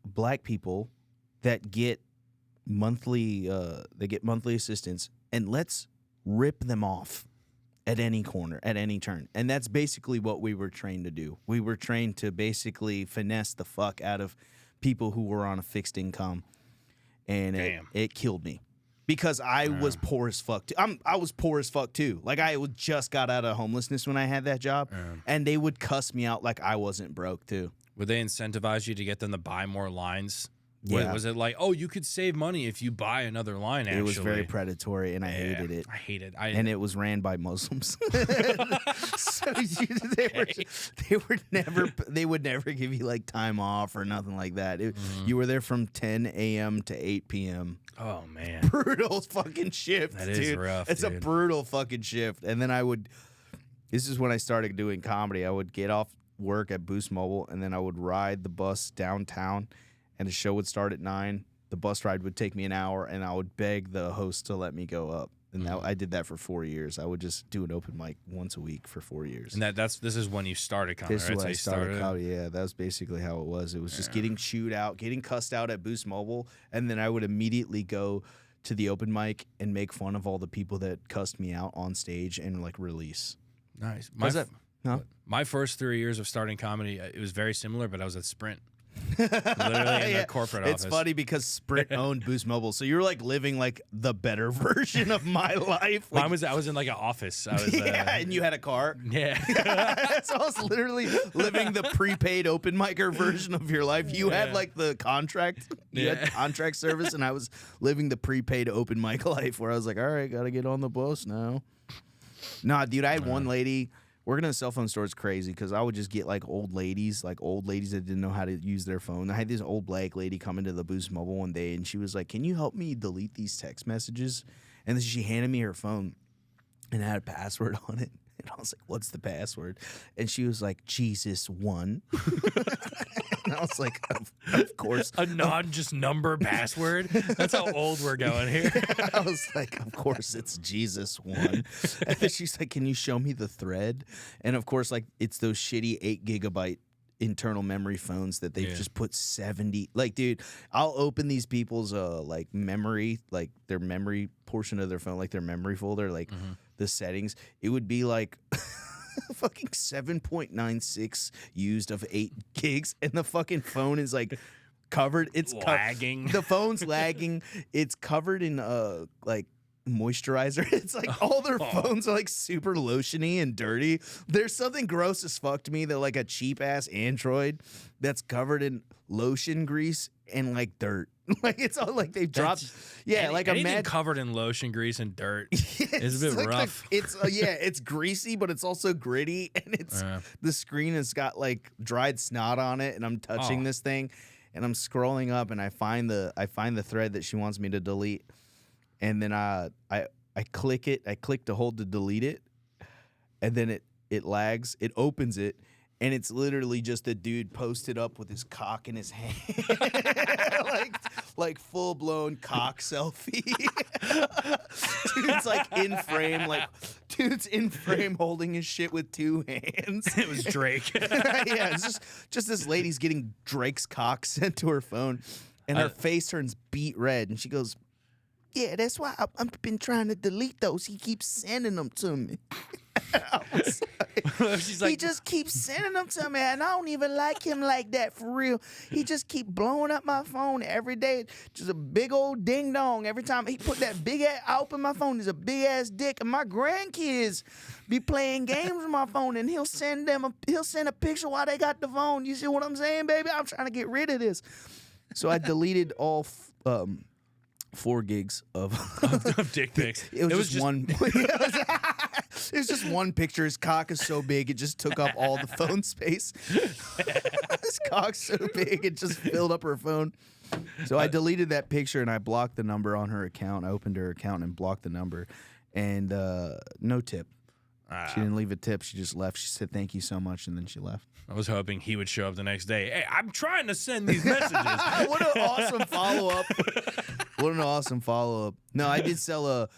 black people that get monthly assistance, and let's rip them off at any corner, at any turn. And that's basically what we were trained to do. We were trained to basically finesse the fuck out of people who were on a fixed income, and it killed me. Because I was poor as fuck too. I was poor as fuck too. Like, I just got out of homelessness when I had that job, and they would cuss me out like I wasn't broke too. Would they incentivize you to get them to buy more lines? Yeah. Was it like, oh, you could save money if you buy another line, actually? It was very predatory, and I hated it. I hate it. And it was ran by Muslims. So they would never give you like time off or nothing like that. You were there from 10 a.m. to 8 p.m. Oh, man. Brutal fucking shift, That dude. is rough, It's dude. a brutal fucking shift. And then this is when I started doing comedy. I would get off work at Boost Mobile, and then I would ride the bus downtown, and the show would start at 9. The bus ride would take me an hour, and I would beg the host to let me go up. And I did that for 4 years. I would just do an open mic once a week for 4 years. And this is when you started comedy, This right? is when I you started comedy. Yeah, that was basically how it was. It was just getting chewed out, getting cussed out at Boost Mobile, and then I would immediately go to the open mic and make fun of all the people that cussed me out on stage and like release. Nice. My first 3 years of starting comedy, it was very similar, but I was at Sprint. Literally in the corporate office. It's funny because Sprint owned Boost Mobile, so you're like living like the better version of my life. Like, I was in like an office. I was and you had a car. Yeah. So I was literally living the prepaid open micer version of your life. You had like the contract, you had contract service, and I was living the prepaid open mic life where I was like, all right, gotta get on the bus now. Nah, dude, I had one lady. Working in a cell phone store is crazy because I would just get like old ladies that didn't know how to use their phone. I had this old black lady come into the Boost Mobile one day, and she was like, can you help me delete these text messages? And then she handed me her phone and it had a password on it. And I was like, what's the password? And she was like, Jesus1. And I was like, of course. A just number password? That's how old we're going here. I was like, of course it's Jesus1. And then she's like, can you show me the thread? And of course, like, it's those shitty 8 gigabyte internal memory phones that they've just put 70. Like, dude, I'll open these people's like memory, like their memory portion of their phone, like their memory folder, like the settings. It would be like fucking 7.96 used of 8 gigs, and the fucking phone is like covered. It's lagging. The phone's lagging. It's covered in like moisturizer. It's like all their phones are like super lotiony and dirty. There's something gross as fuck to me that like a cheap ass Android that's covered in lotion grease and like dirt. Like, it's all like they've dropped. Like anything covered in lotion, grease, and dirt is a bit like rough. It's greasy, but it's also gritty, and it's the screen has got like dried snot on it, and I'm touching this thing, and I'm scrolling up, and I find the thread that she wants me to delete, and then I I click it. I click to hold to delete it, and then it lags. It opens it, and it's literally just a dude posted up with his cock in his hand, like full blown cock selfie. Dude's like in frame, dude's in frame holding his shit with two hands. It was Drake. Yeah, it's just this lady's getting Drake's cock sent to her phone, and her face turns beet red, and she goes, "Yeah, that's why I've been trying to delete those. He keeps sending them to me." She's like, he just keeps sending them to me, and I don't even like him like that for real. He just keep blowing up my phone every day. Just a big old ding dong. Every time he put that big ass, I open my phone, there's a big ass dick, and my grandkids be playing games with my phone, and he'll send a picture while they got the phone. You see what I'm saying, baby? I'm trying to get rid of this. So I deleted all 4 gigs of dick pics. It was just one. It was just one picture. His cock is so big it just took up all the phone space. His cock's so big it just filled up her phone. So I deleted that picture and I blocked the number on her account. I opened her account and blocked the number, and no tip. She didn't leave a tip. She just left. She said thank you so much, and then she left. I was hoping he would show up the next day. Hey, I'm trying to send these messages. What an awesome follow-up. What an awesome follow-up. No, I did sell a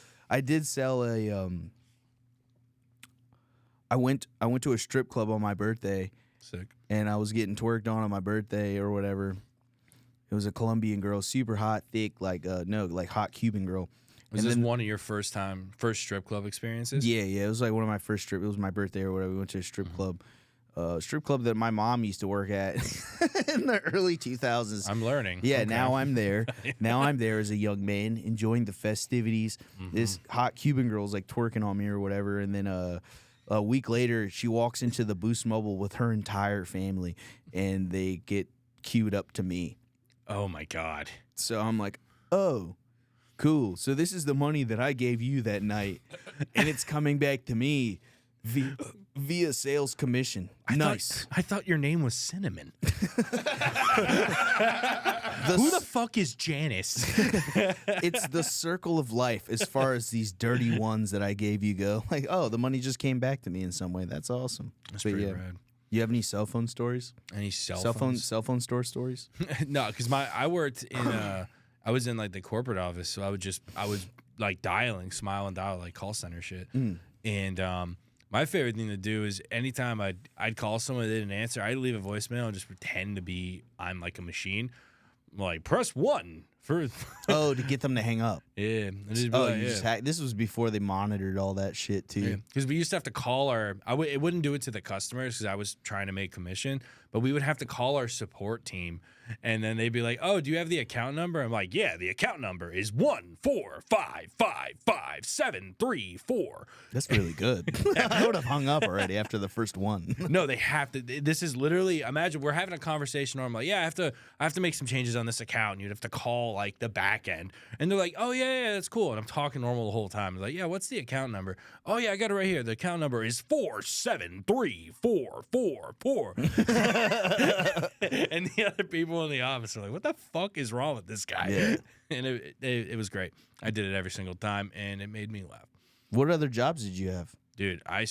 I went to a strip club on my birthday. Sick. And I was getting twerked on my birthday or whatever. It was a Colombian girl, super hot, thick, like hot Cuban girl. Was this one of your first strip club experiences? Yeah, it was like one of my first it was my birthday or whatever. We went to a strip club. Strip club that my mom used to work at in the early 2000s. I'm learning. Yeah, okay. Now I'm there. Now I'm there as a young man enjoying the festivities. This hot Cuban girl's like twerking on me or whatever, and then a week later she walks into the Boost Mobile with her entire family, and they get queued up to me. Oh my God. So I'm like, oh, cool. So this is the money that I gave you that night, and it's coming back to me via sales commission. Nice. I thought your name was Cinnamon. Who the fuck is Janice? It's the circle of life as far as these dirty ones that I gave you go. Like, oh, the money just came back to me in some way. That's awesome. That's pretty rad. You have any cell phone stories? Any cell phone store stories? No, because I worked in I was in like the corporate office, so I was like dialing, smile and dial, like call center shit. And my favorite thing to do is anytime I'd call someone that didn't answer, I'd leave a voicemail and just pretend to be I'm like a machine. Like, press 1 for to get them to hang up. Yeah. This was before they monitored all that shit too. Because we used to have to call it wouldn't do it to the customers because I was trying to make commission, but we would have to call our support team, and then they'd be like, "Oh, do you have the account number?" I'm like, "Yeah, the account number is 145555734." That's really good. I would have hung up already after the first one. No, they have to. This is literally. Imagine we're having a conversation, or I'm like, "Yeah, I have to make some changes on this account." And you'd have to call like the back end, and they're like, "Oh yeah, that's cool." And I'm talking normal the whole time. I'm like, "Yeah, what's the account number?" "Oh yeah, I got it right here. The account number is 473444." And the other people in the office are like, "What the fuck is wrong with this guy?" Yeah. And it was great. I did it every single time, and it made me laugh. What other jobs did you have? Dude, I've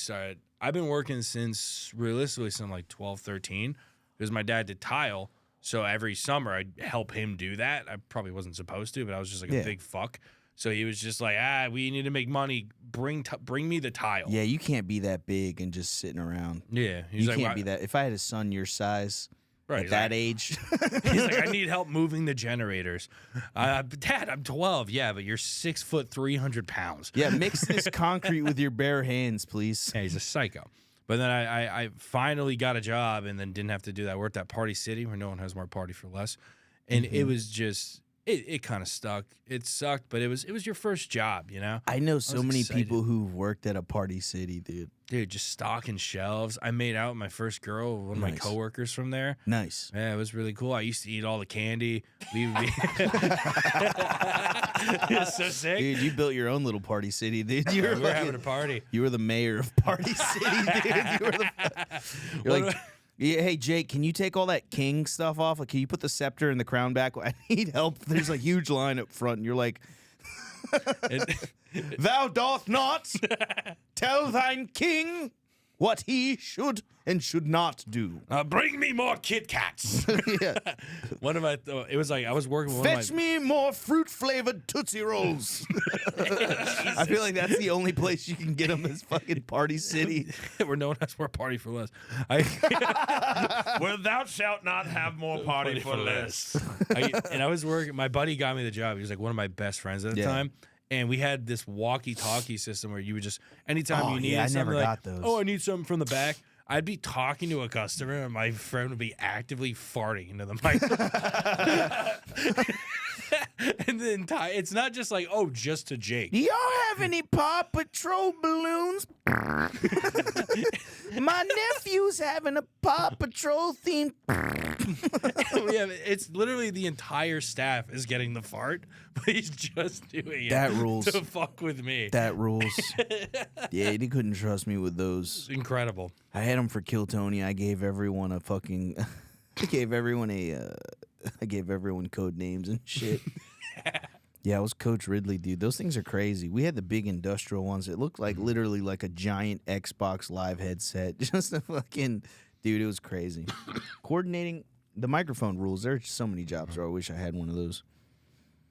been working since like 12, 13, because my dad did tile. So every summer I'd help him do that. I probably wasn't supposed to, but I was just like a big fuck. So he was just like, we need to make money. Bring me the tile. Yeah, you can't be that big and just sitting around. Yeah. You can't be that. If I had a son your size at that age. He's like, I need help moving the generators. Dad, I'm 12. Yeah, but you're 6 foot, 300 pounds. Yeah, mix this concrete with your bare hands, please. Yeah, he's a psycho. But then I finally got a job and then didn't have to do that. I worked at Party City, where no one has more party for less. And it was just... It kind of stuck. It sucked, but it was your first job, you know? I know so many people who've worked at a Party City, dude. Dude, just stocking shelves. I made out with my first girl, one of my coworkers from there. Nice. Yeah, it was really cool. I used to eat all the candy. It's so sick. Dude, you built your own little Party City, dude. We were having a party. You were the mayor of Party City, dude. You're like... Yeah, hey Jake, can you take all that king stuff off? Like, can you put the scepter and the crown back? I need help. There's a huge line up front, and you're like, And, Thou doth not tell thine king what he should and should not do. bring me more Kit Kats. Yeah. One of my, it was like I was working with Fetch me more fruit-flavored Tootsie Rolls. I feel like that's the only place you can get them is fucking Party City. We're known as more party for less. Where thou shalt not have more party for less. And I was working. My buddy got me the job. He was like one of my best friends at the time. And we had this walkie-talkie system where you would just anytime you needed I something, never like, got those. oh, I need something from the back. I'd be talking to a customer, and my friend would be actively farting into the mic. And then it's not just like, oh, just to Jake. Do y'all have any Paw Patrol balloons? My nephew's having a Paw Patrol theme. Yeah, it's literally the entire staff is getting the fart, but he's just doing it. That rules. To fuck with me. That rules. Yeah, he couldn't trust me with those. Incredible. I had them for Kill Tony. I gave everyone a fucking. I gave everyone code names and shit. Yeah, it was Coach Ridley, dude. Those things are crazy. We had the big industrial ones. It looked like literally like a giant Xbox Live headset. Just a fucking dude. It was crazy. Coordinating the microphone rules. There's so many jobs where I wish I had one of those.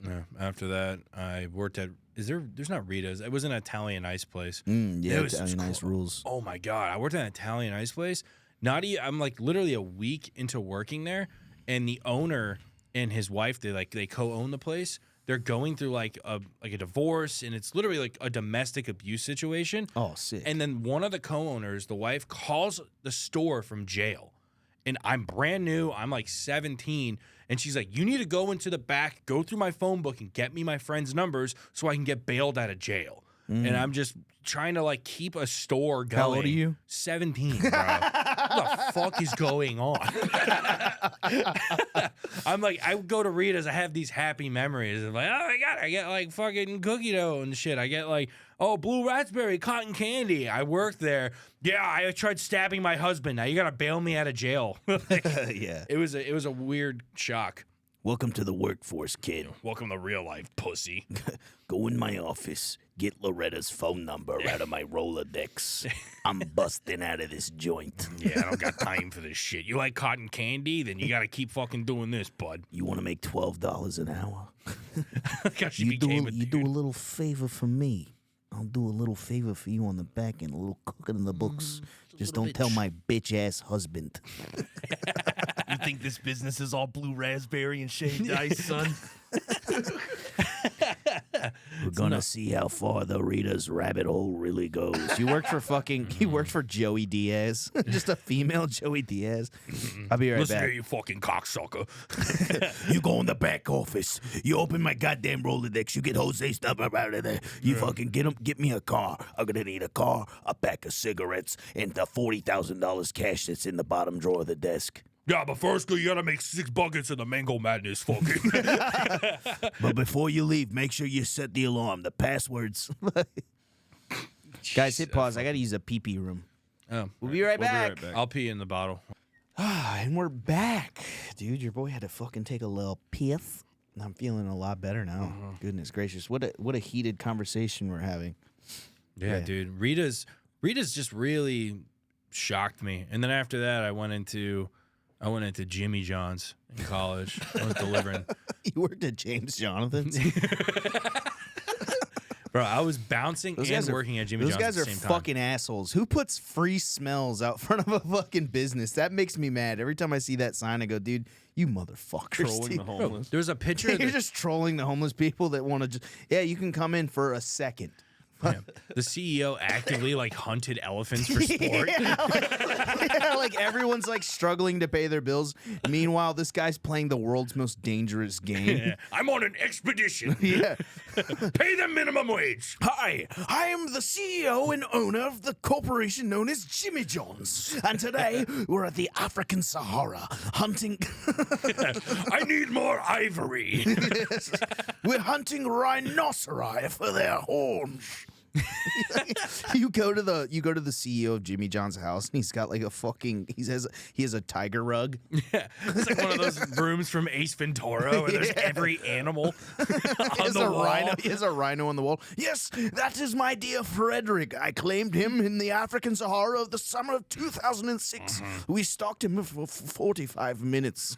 Yeah. After that, I worked at. There's not Rita's. It was an Italian ice place. Yeah, It was Italian ice rules. Oh my god, I worked at an Italian ice place. I'm like literally a week into working there, and the owner and his wife, they co-own the place. They're going through like a divorce, and it's literally like a domestic abuse situation. Oh, sick. And then one of the co-owners, the wife, calls the store from jail. And I'm brand new. I'm like 17. And she's like, you need to go into the back, go through my phone book, and get me my friend's numbers so I can get bailed out of jail. And I'm just trying to like keep a store going. How old are you? 17, bro. What the fuck is going on? I'm like, I go to Rita's, I have these happy memories. I'm like, oh my God, I get like fucking cookie dough and shit. I get like, oh, blue raspberry, cotton candy. I worked there. Yeah, I tried stabbing my husband. Now you gotta bail me out of jail. Like, Yeah. it was a weird shock. Welcome to the workforce, kid. Welcome to real life, pussy. Go in my office. Get Loretta's phone number out of my Rolodex. I'm busting out of this joint. Yeah, I don't got time for this shit. You like cotton candy? Then you gotta keep fucking doing this, bud. You want to make $12 an hour? Gosh, You do a little favor for me. I'll do a little favor for you on the back end, a little cooking in the books. Just don't tell my bitch ass husband. You think this business is all blue raspberry and shaved ice, son? We're gonna see how far the Rita's rabbit hole really goes. You worked for Joey Diaz, just a female Joey Diaz. I'll be right Listen back. here, you fucking cocksucker. You go in the back office. You open my goddamn Rolodex. You get Jose stuff out of there. You fucking get me a car. I'm gonna need a car, a pack of cigarettes, and the $40,000 cash that's in the bottom drawer of the desk. Yeah, but first you gotta make 6 buckets of the Mango Madness fucking. But before you leave, make sure you set the alarm. The passwords. Guys, hit pause. I gotta use a pee-pee room. Oh, We'll be right back. I'll pee in the bottle. And we're back. Dude, your boy had to fucking take a little piss. And I'm feeling a lot better now. Goodness gracious. What a heated conversation we're having. Yeah, dude. Rita's just really shocked me. And then after that, I went into Jimmy John's in college. I was delivering. You worked at James Jonathan's? Bro, I was bouncing and working at Jimmy John's at the same time. Those guys are fucking assholes. Who puts free smells out front of a fucking business? That makes me mad. Every time I see that sign, I go, dude, you motherfuckers. Trolling dude. the homeless. There's a picture of You're just trolling the homeless people that want to just, yeah, you can come in for a second. Yeah. The CEO actively like hunted elephants for sport. Yeah, like everyone's like struggling to pay their bills. Meanwhile, this guy's playing the world's most dangerous game. Yeah. I'm on an expedition. Yeah. Pay them minimum wage. Hi, I am the CEO and owner of the corporation known as Jimmy John's. And today we're at the African Sahara hunting. I need more ivory. We're hunting rhinoceri for their horns. You go to the CEO of Jimmy John's house, and he's got like he has a tiger rug. Yeah, it's like one of those rooms from Ace Ventura where there's every animal on the wall. Rhino. He has a rhino on the wall. Yes, that is my dear Frederick. I claimed him in the African Sahara of the summer of 2006. We stalked him for 45 minutes.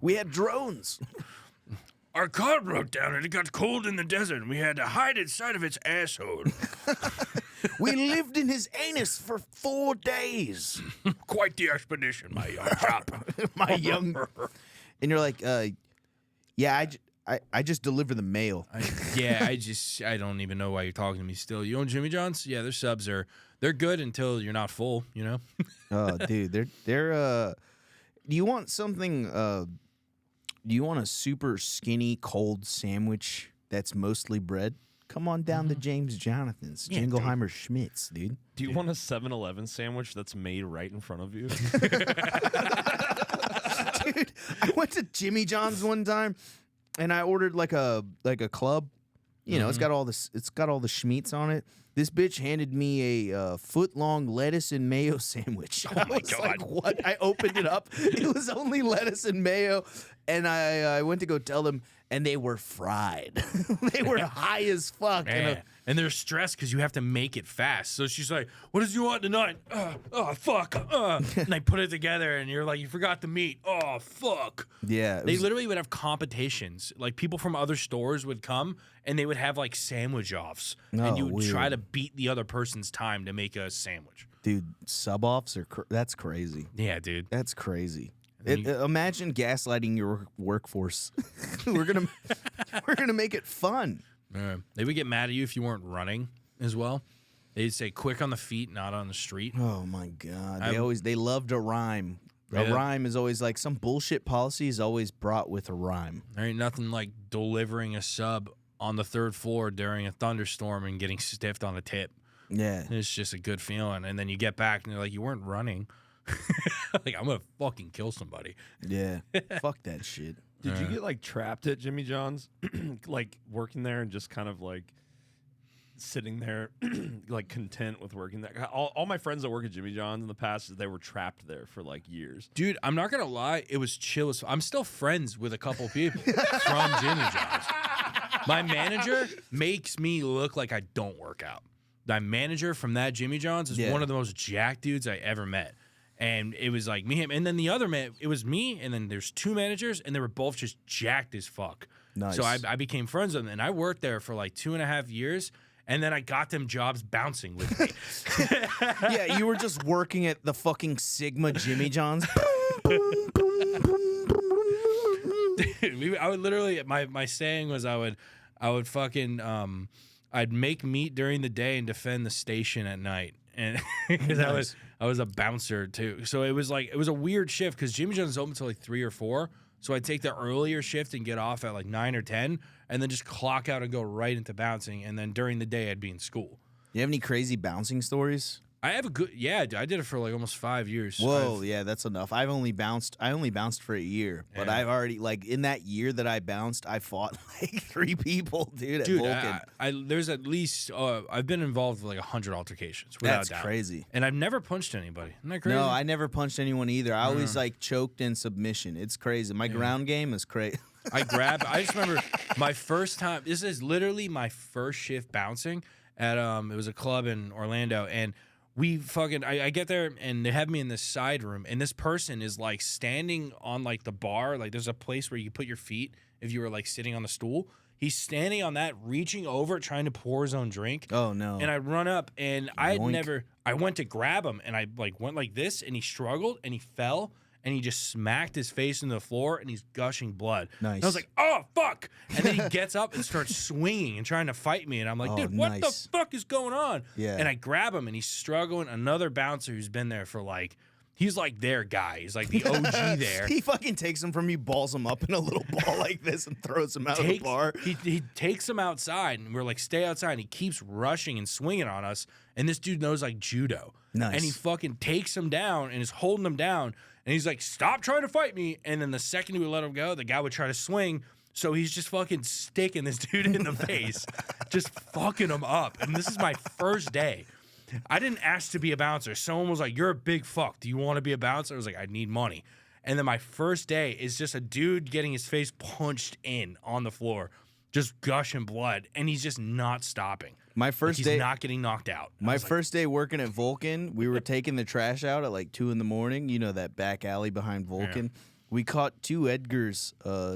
We had drones. Our car broke down and it got cold in the desert, and we had to hide inside of its asshole. We lived in his anus for 4 days. Quite the expedition, my young chap. My young. And you're like, yeah, I just deliver the mail. I don't even know why you're talking to me still. You own Jimmy John's? Yeah, their subs they're good until you're not full, you know? Oh, dude, they're do you want something do you want a super skinny cold sandwich that's mostly bread? Come on down to James Jonathan's, Jingleheimer Schmitz, dude. Do you want a 7-Eleven sandwich that's made right in front of you? Dude, I went to Jimmy John's one time and I ordered like a club. You know, it's got all the schmeats on it. This bitch handed me a foot-long lettuce and mayo sandwich. Oh my God. Like, what? I opened it up. It was only lettuce and mayo. And I went to go tell them, and they were fried. They were high as fuck. And they're stressed because you have to make it fast. So she's like, what does you want tonight? Oh, fuck. And they put it together, and you're like, you forgot the meat. Oh, fuck. Yeah. They literally would have competitions. Like, people from other stores would come, and they would have, like, sandwich offs. And you would try to beat the other person's time to make a sandwich. Dude, sub-offs that's crazy. Yeah, dude. That's crazy. Imagine gaslighting your workforce. We're gonna make it fun. They would get mad at you if you weren't running as well. They'd say quick on the feet, not on the street. Oh my God. They loved a rhyme. Yeah. A rhyme is always like some bullshit policy is always brought with a rhyme. There ain't nothing like delivering a sub on the 3rd floor during a thunderstorm and getting stiffed on the tip. Yeah. It's just a good feeling. And then you get back and you're like, you weren't running. Like, I'm gonna fucking kill somebody. Yeah. Fuck that shit. Did you get like trapped at Jimmy John's, like working there and just kind of like sitting there, like content with working there? All my friends that work at Jimmy John's in the past, they were trapped there for like years. Dude, I'm not gonna lie, it was chill. I'm still friends with a couple people from Jimmy John's. My manager makes me look like I don't work out. My manager from that Jimmy John's is one of the most jacked dudes I ever met. And it was like me, him, and then the other man, it was me, and then there's 2 managers, and they were both just jacked as fuck. Nice. So I became friends with them, and I worked there for like 2.5 years, and then I got them jobs bouncing with me. Yeah, you were just working at the fucking Sigma Jimmy John's. Dude, I would literally, my saying was I would fucking, I'd make meat during the day and defend the station at night. And because I was a bouncer too, so it was a weird shift because Jimmy John's is open until like 3 or 4. So I'd take the earlier shift and get off at like 9 or 10, and then just clock out and go right into bouncing. And then during the day I'd be in school. You have any crazy bouncing stories? I have I did it for like almost 5 years. Whoa, yeah, that's enough. I only bounced for a year, but I've already, like, in that year that I bounced, I fought like 3 people, dude, at Vulcan. There's at least I've been involved with like 100 altercations. Without doubt. Crazy. And I've never punched anybody. Isn't that crazy? No, I never punched anyone either. I always like choked in submission. It's crazy. My ground game is crazy. I just remember my first time. This is literally my first shift bouncing at it was a club in Orlando, and I get there and they have me in this side room, and this person is like standing on like the bar. Like there's a place where you put your feet if you were like sitting on the stool. He's standing on that, reaching over, trying to pour his own drink. Oh no. And I run up and I went to grab him, and I like went like this, and he struggled and he fell. And he just smacked his face into the floor, and he's gushing blood. Nice. And I was like, oh, fuck. And then he gets up and starts swinging and trying to fight me. And I'm like, dude, what the fuck is going on? Yeah. And I grab him, and he's struggling. Another bouncer who's been there for like, he's like their guy. He's like the OG there. He fucking takes him from you, balls him up in a little ball like this, and throws him out of the bar. He takes him outside, and we're like, stay outside. And he keeps rushing and swinging on us. And this dude knows like judo. Nice. And he fucking takes him down and is holding him down. And he's like, stop trying to fight me. And then the second he would let him go, the guy would try to swing. So he's just fucking sticking this dude in the face, just fucking him up. And this is my first day. I didn't ask to be a bouncer. Someone was like, "You're a big fuck. Do you want to be a bouncer?" I was like, "I need money." And then my first day is just a dude getting his face punched in on the floor, just gushing blood, and he's just not stopping. My first he's day, not getting knocked out. My first day working at Vulcan, we were taking the trash out at like 2 a.m. You know, that back alley behind Vulcan. Yeah. We caught 2 Edgars.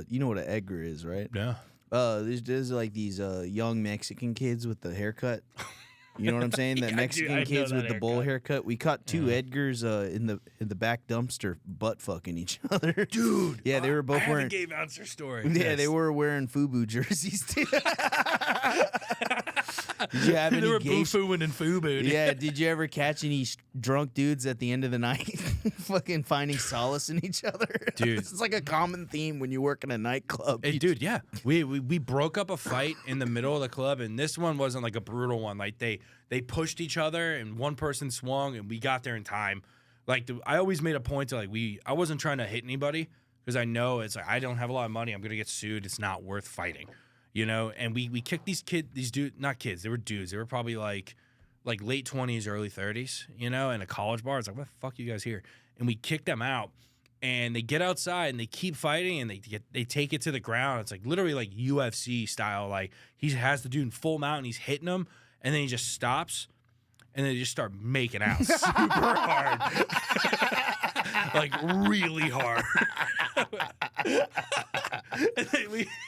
You know what an Edgar is, right? Yeah. There's like these young Mexican kids with the haircut. You know what I'm saying? That Mexican kids with the bowl haircut. We caught 2 Edgars in the back dumpster butt fucking each other. Dude. Yeah, they were both wearing. Gay bouncer story. Yeah, yes. They were wearing FUBU jerseys too. Did you have any? They were boo-fooing and FUBU. Yeah. Did you ever catch any drunk dudes at the end of the night, fucking finding solace in each other? Dude, this is like a common theme when you work in a nightclub. Hey, dude, yeah, we broke up a fight in the middle of the club, and this one wasn't like a brutal one. Like they pushed each other, and one person swung, and we got there in time. Like I always made a point to I wasn't trying to hit anybody because I know it's like I don't have a lot of money. I'm gonna get sued. It's not worth fighting. You know, and we kicked these dudes, not kids, they were dudes. They were probably like late 20s, early 30s, you know, in a college bar. It's like, what the fuck are you guys here? And we kicked them out, and they get outside and they keep fighting, and they take it to the ground. It's like literally like UFC style. Like he has the dude in full mount and he's hitting him, and then he just stops, and then they just start making out super hard. Like really hard.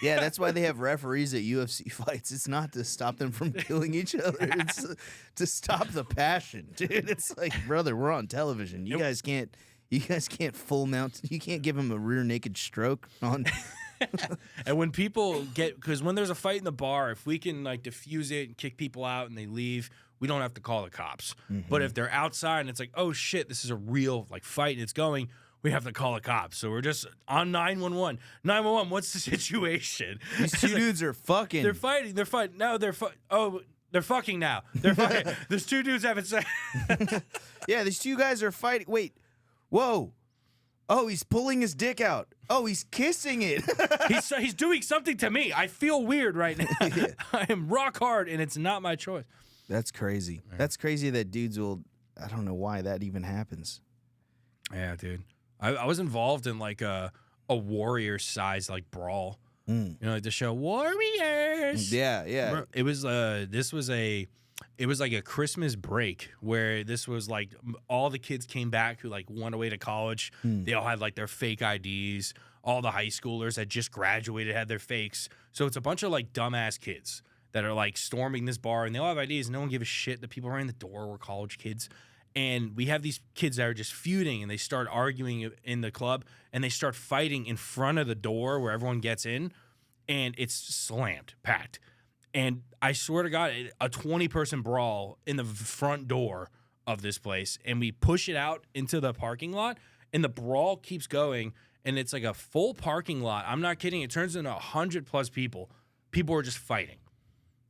Yeah, that's why they have referees at UFC fights. It's not to stop them from killing each other. It's to stop the passion, dude. It's like, brother, we're on television. You guys can't full mount. You can't give them a rear naked stroke on. And when people because when there's a fight in the bar, if we can like diffuse it and kick people out and they leave, we don't have to call the cops. Mm-hmm. But if they're outside and it's like, oh shit, this is a real like fight and it's going, we have to call the cops. So we're just on 911. 911, what's the situation? These 2 dudes are fucking. They're fighting. They're fighting. No, they're fucking now. They're fighting. There's 2 dudes having sex. Yeah, these 2 guys are fighting. Wait. Whoa. Oh, he's pulling his dick out. Oh, he's kissing it. He's doing something to me. I feel weird right now. Yeah. I am rock hard, and it's not my choice. That's crazy. Yeah. That's crazy that dudes will. I don't know why that even happens. Yeah, dude. I was involved in like a warrior size like brawl. You know, like the show Warriors. Yeah, yeah. It was it was like a Christmas break where this was like all the kids came back who like went away to college. They all had like their fake IDs. All the high schoolers that just graduated had their fakes. So it's a bunch of like dumbass kids that are like storming this bar, and they all have IDs. And no one gave a shit. The people around the door were college kids. And we have these kids that are just feuding, and they start arguing in the club, and they start fighting in front of the door where everyone gets in, and it's slammed, packed. And I swear to God, a 20-person brawl in the front door of this place, and we push it out into the parking lot, and the brawl keeps going, and it's like a full parking lot. I'm not kidding. It turns into 100+ people. People are just fighting.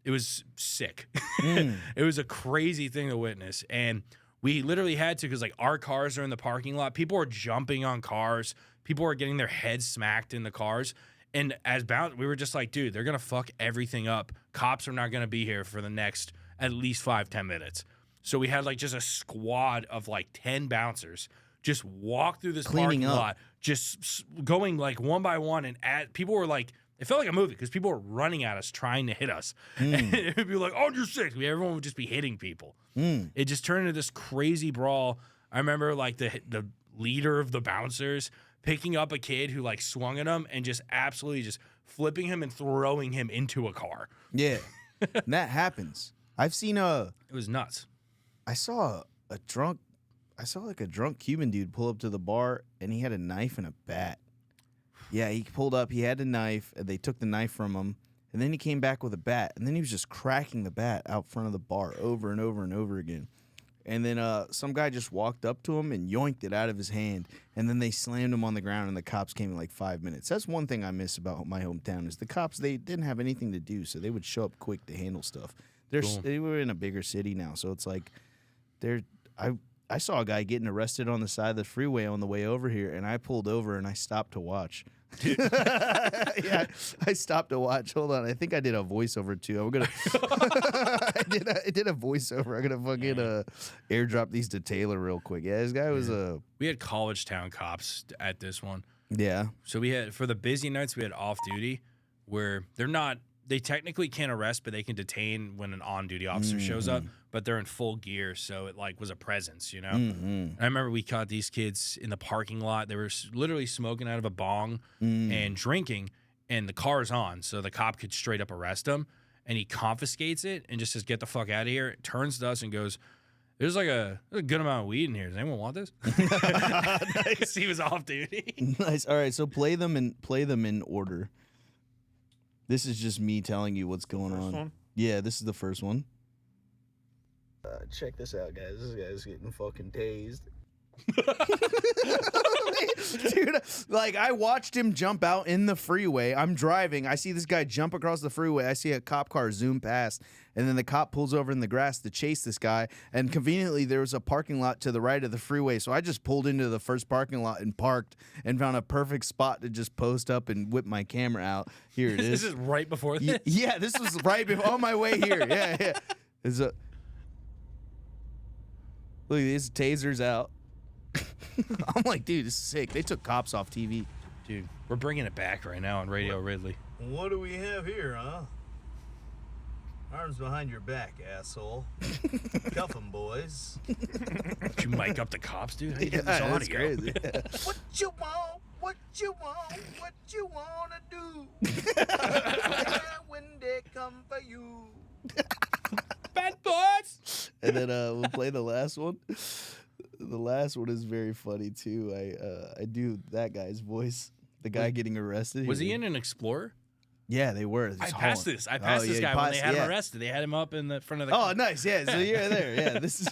It was sick. It was a crazy thing to witness, and we literally had to because, like, our cars are in the parking lot. People are jumping on cars. People are getting their heads smacked in the cars. And as bound, we were just like, dude, they're going to fuck everything up. Cops are not going to be here for the next at least 5-10 minutes. So we had, like, just a squad of, like, 10 bouncers just walk through this parking lot, just going, like, one by one. And people were, like, it felt like a movie because people were running at us trying to hit us. And it would be like, on your 6. Everyone would just be hitting people. It just turned into this crazy brawl. I remember like the leader of the bouncers picking up a kid who like swung at him and just absolutely just flipping him and throwing him into a car. Yeah, that happens. I've seen It was nuts. I saw like a drunk Cuban dude pull up to the bar and he had a knife and a bat. Yeah, he pulled up. He had a knife. And they took the knife from him. And then he came back with a bat. And then he was just cracking the bat out front of the bar over and over and over again. And then some guy just walked up to him and yoinked it out of his hand. And then they slammed him on the ground, and the cops came in like 5 minutes. That's one thing I miss about my hometown is the cops, they didn't have anything to do, so they would show up quick to handle stuff. They were in a bigger city now, so it's like I saw a guy getting arrested on the side of the freeway on the way over here, and I pulled over and I stopped to watch. Yeah, I stopped to watch. Hold on, I think I did a voiceover too. I'm gonna. I did a voiceover. I'm gonna fucking airdrop these to Taylor real quick. Yeah, this guy was We had college town cops at this one. yeah. So we had, for the busy nights, we had off duty where they technically can't arrest, but they can detain when an on duty officer shows up, but they're in full gear. So it like was a presence, you know? I remember we caught these kids in the parking lot. They were literally smoking out of a bong and drinking, and the car's on. So the cop could straight up arrest them, and he confiscates it and just says, "Get the fuck out of here." Turns to us and goes, there's a good amount of weed in here. Does anyone want this? Nice. He was off duty. Nice. All right, so play them in order. This is just me telling you what's going on. one? Yeah, this is the first one. Check this out, guys. This guy's getting fucking tased. Dude, like I watched him jump out in the freeway. I'm driving. I see this guy jump across the freeway. I see a cop car zoom past, and then the cop pulls over in the grass to chase this guy. And conveniently, there was a parking lot to the right of the freeway, so I just pulled into the first parking lot and parked, and found a perfect spot to just post up and whip my camera out. Here it is. This is right before this. Yeah, this was right before on my way here. Yeah. Look, this taser's out. I'm like, dude, this is sick. They took cops off TV. Dude, we're bringing it back right now on Radio Ridley. What do we have here, huh? Arms behind your back, asshole. Cuff 'em, boys. Did you mic up the cops, dude? How you get this That's audio? crazy. What you want? What you want? What you wanna do? When they come for you. Bad boys! And then we'll play the last one. The last one is very funny too. I do that guy's voice. The guy getting arrested. Was he in an Explorer? Yeah, they were. I passed this guy when they had him arrested. They had him up in the front of the Oh, nice. Yeah, so you're there. Yeah, this is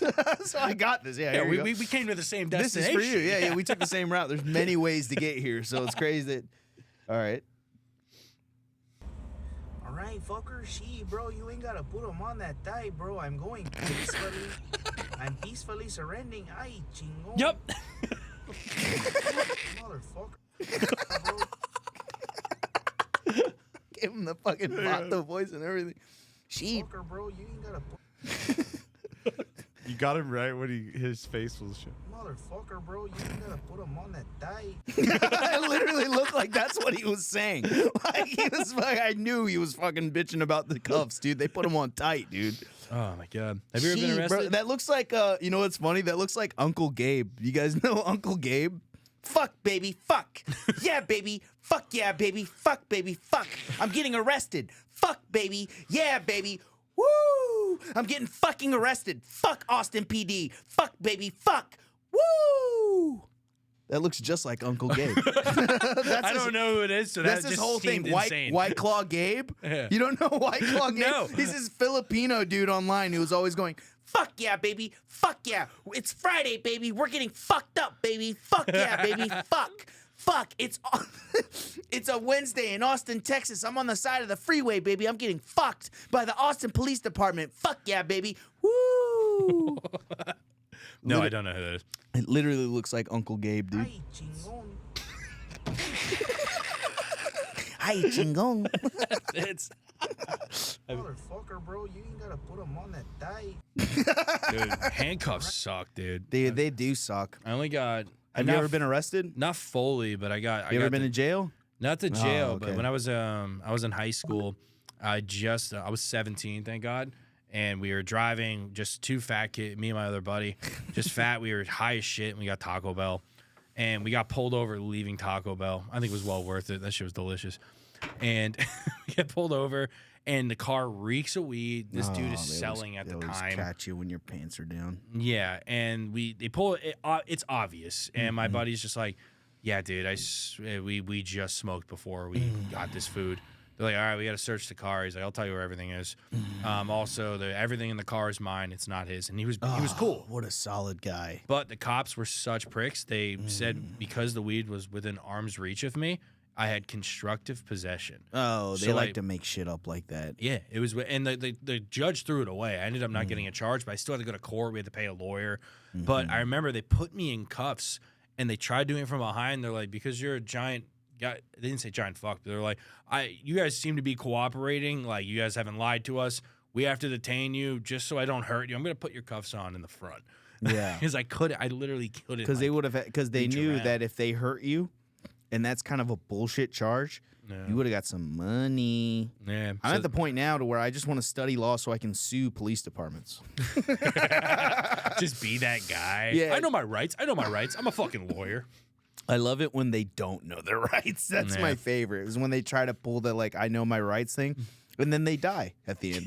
so I got this. Yeah, Yeah, here we came to the same This destination. is for you. Yeah, we took the same route. There's many ways to get here, so it's crazy that. All right. All right, fucker. She, bro, you ain't gotta put 'em on that thigh, bro. I'm going peacefully. I'm peacefully surrendering. Ay, chingo. Yep. Motherfucker. Give him the fucking the voice and everything. She. Fucker, bro, you ain't gotta put. You got him right when his face was shut. Motherfucker, bro, you ain't gotta put 'em on that thigh. It literally looked like that's what he was saying. Like he was like, I knew he was fucking bitching about the cuffs, dude. They put him on tight, dude. Oh my god. Have you ever been Gee, arrested? bro, that looks like you know what's funny? That looks like Uncle Gabe. You guys know Uncle Gabe? Fuck, baby, fuck. Yeah, baby. Fuck, yeah, baby. Fuck, baby, fuck. I'm getting arrested. Fuck, baby. Yeah, baby. Woo! I'm getting fucking arrested. Fuck Austin PD. Fuck, baby, fuck. Woo! That looks just like Uncle Gabe. I don't know who it is, so That's that his just whole thing. seemed insane. White Claw Gabe? Yeah. You don't know White Claw Gabe? No. He's this Filipino dude online who was always going, fuck yeah, baby. Fuck yeah. It's Friday, baby. We're getting fucked up, baby. Fuck yeah, baby. Fuck. Fuck. It's a Wednesday in Austin, Texas. I'm on the side of the freeway, baby. I'm getting fucked by the Austin Police Department. Fuck yeah, baby. Woo! No, I don't know who that is. It literally looks like Uncle Gabe, dude. Ay, chingon. Hi, chingong. It's Motherfucker, bro, you ain't gotta put 'em on that thigh. dude, handcuffs suck, dude. They do suck. I only got Have you ever been arrested? not fully, but I got You I ever got been in jail? not to jail, but okay. when I was in high school, I was 17, thank God. And we were driving, just two fat kids, me and my other buddy, just fat. We were high as shit, and we got Taco Bell. And we got pulled over leaving Taco Bell. I think it was well worth it. That shit was delicious. And we get pulled over, and the car reeks of weed. This dude is selling at the time. Catch you when your pants are down. Yeah, and they pull it. It's obvious, and my buddy's just like, "Yeah, dude, we just smoked before we got this food." They're like, "All right, we got to search the car." He's like, "I'll tell you where everything is." Also, everything in the car is mine. It's not his, and he was cool. What a solid guy. But the cops were such pricks. They said because the weed was within arm's reach of me, I had constructive possession. Oh, they So, like like- to make shit up like that. Yeah, it was, and the judge threw it away. I ended up not getting a charge, but I still had to go to court. We had to pay a lawyer. But I remember they put me in cuffs, and they tried doing it from behind. They're like, because you're a giant they didn't say giant fuck, but they're like, you guys seem to be cooperating. Like, you guys haven't lied to us. We have to detain you just so I don't hurt you. I'm going to put your cuffs on in the front. Yeah. Because I literally couldn't. Because they would have, because they reach knew around. that if they hurt you, and that's kind of a bullshit charge, you would have got some money. Yeah. I'm at the point now to where I just want to study law so I can sue police departments. Just be that guy. Yeah. I know my rights. I'm a fucking lawyer. I love it when they don't know their rights. That's my favorite. Is when they try to pull the like I know my rights thing, and then they die at the end.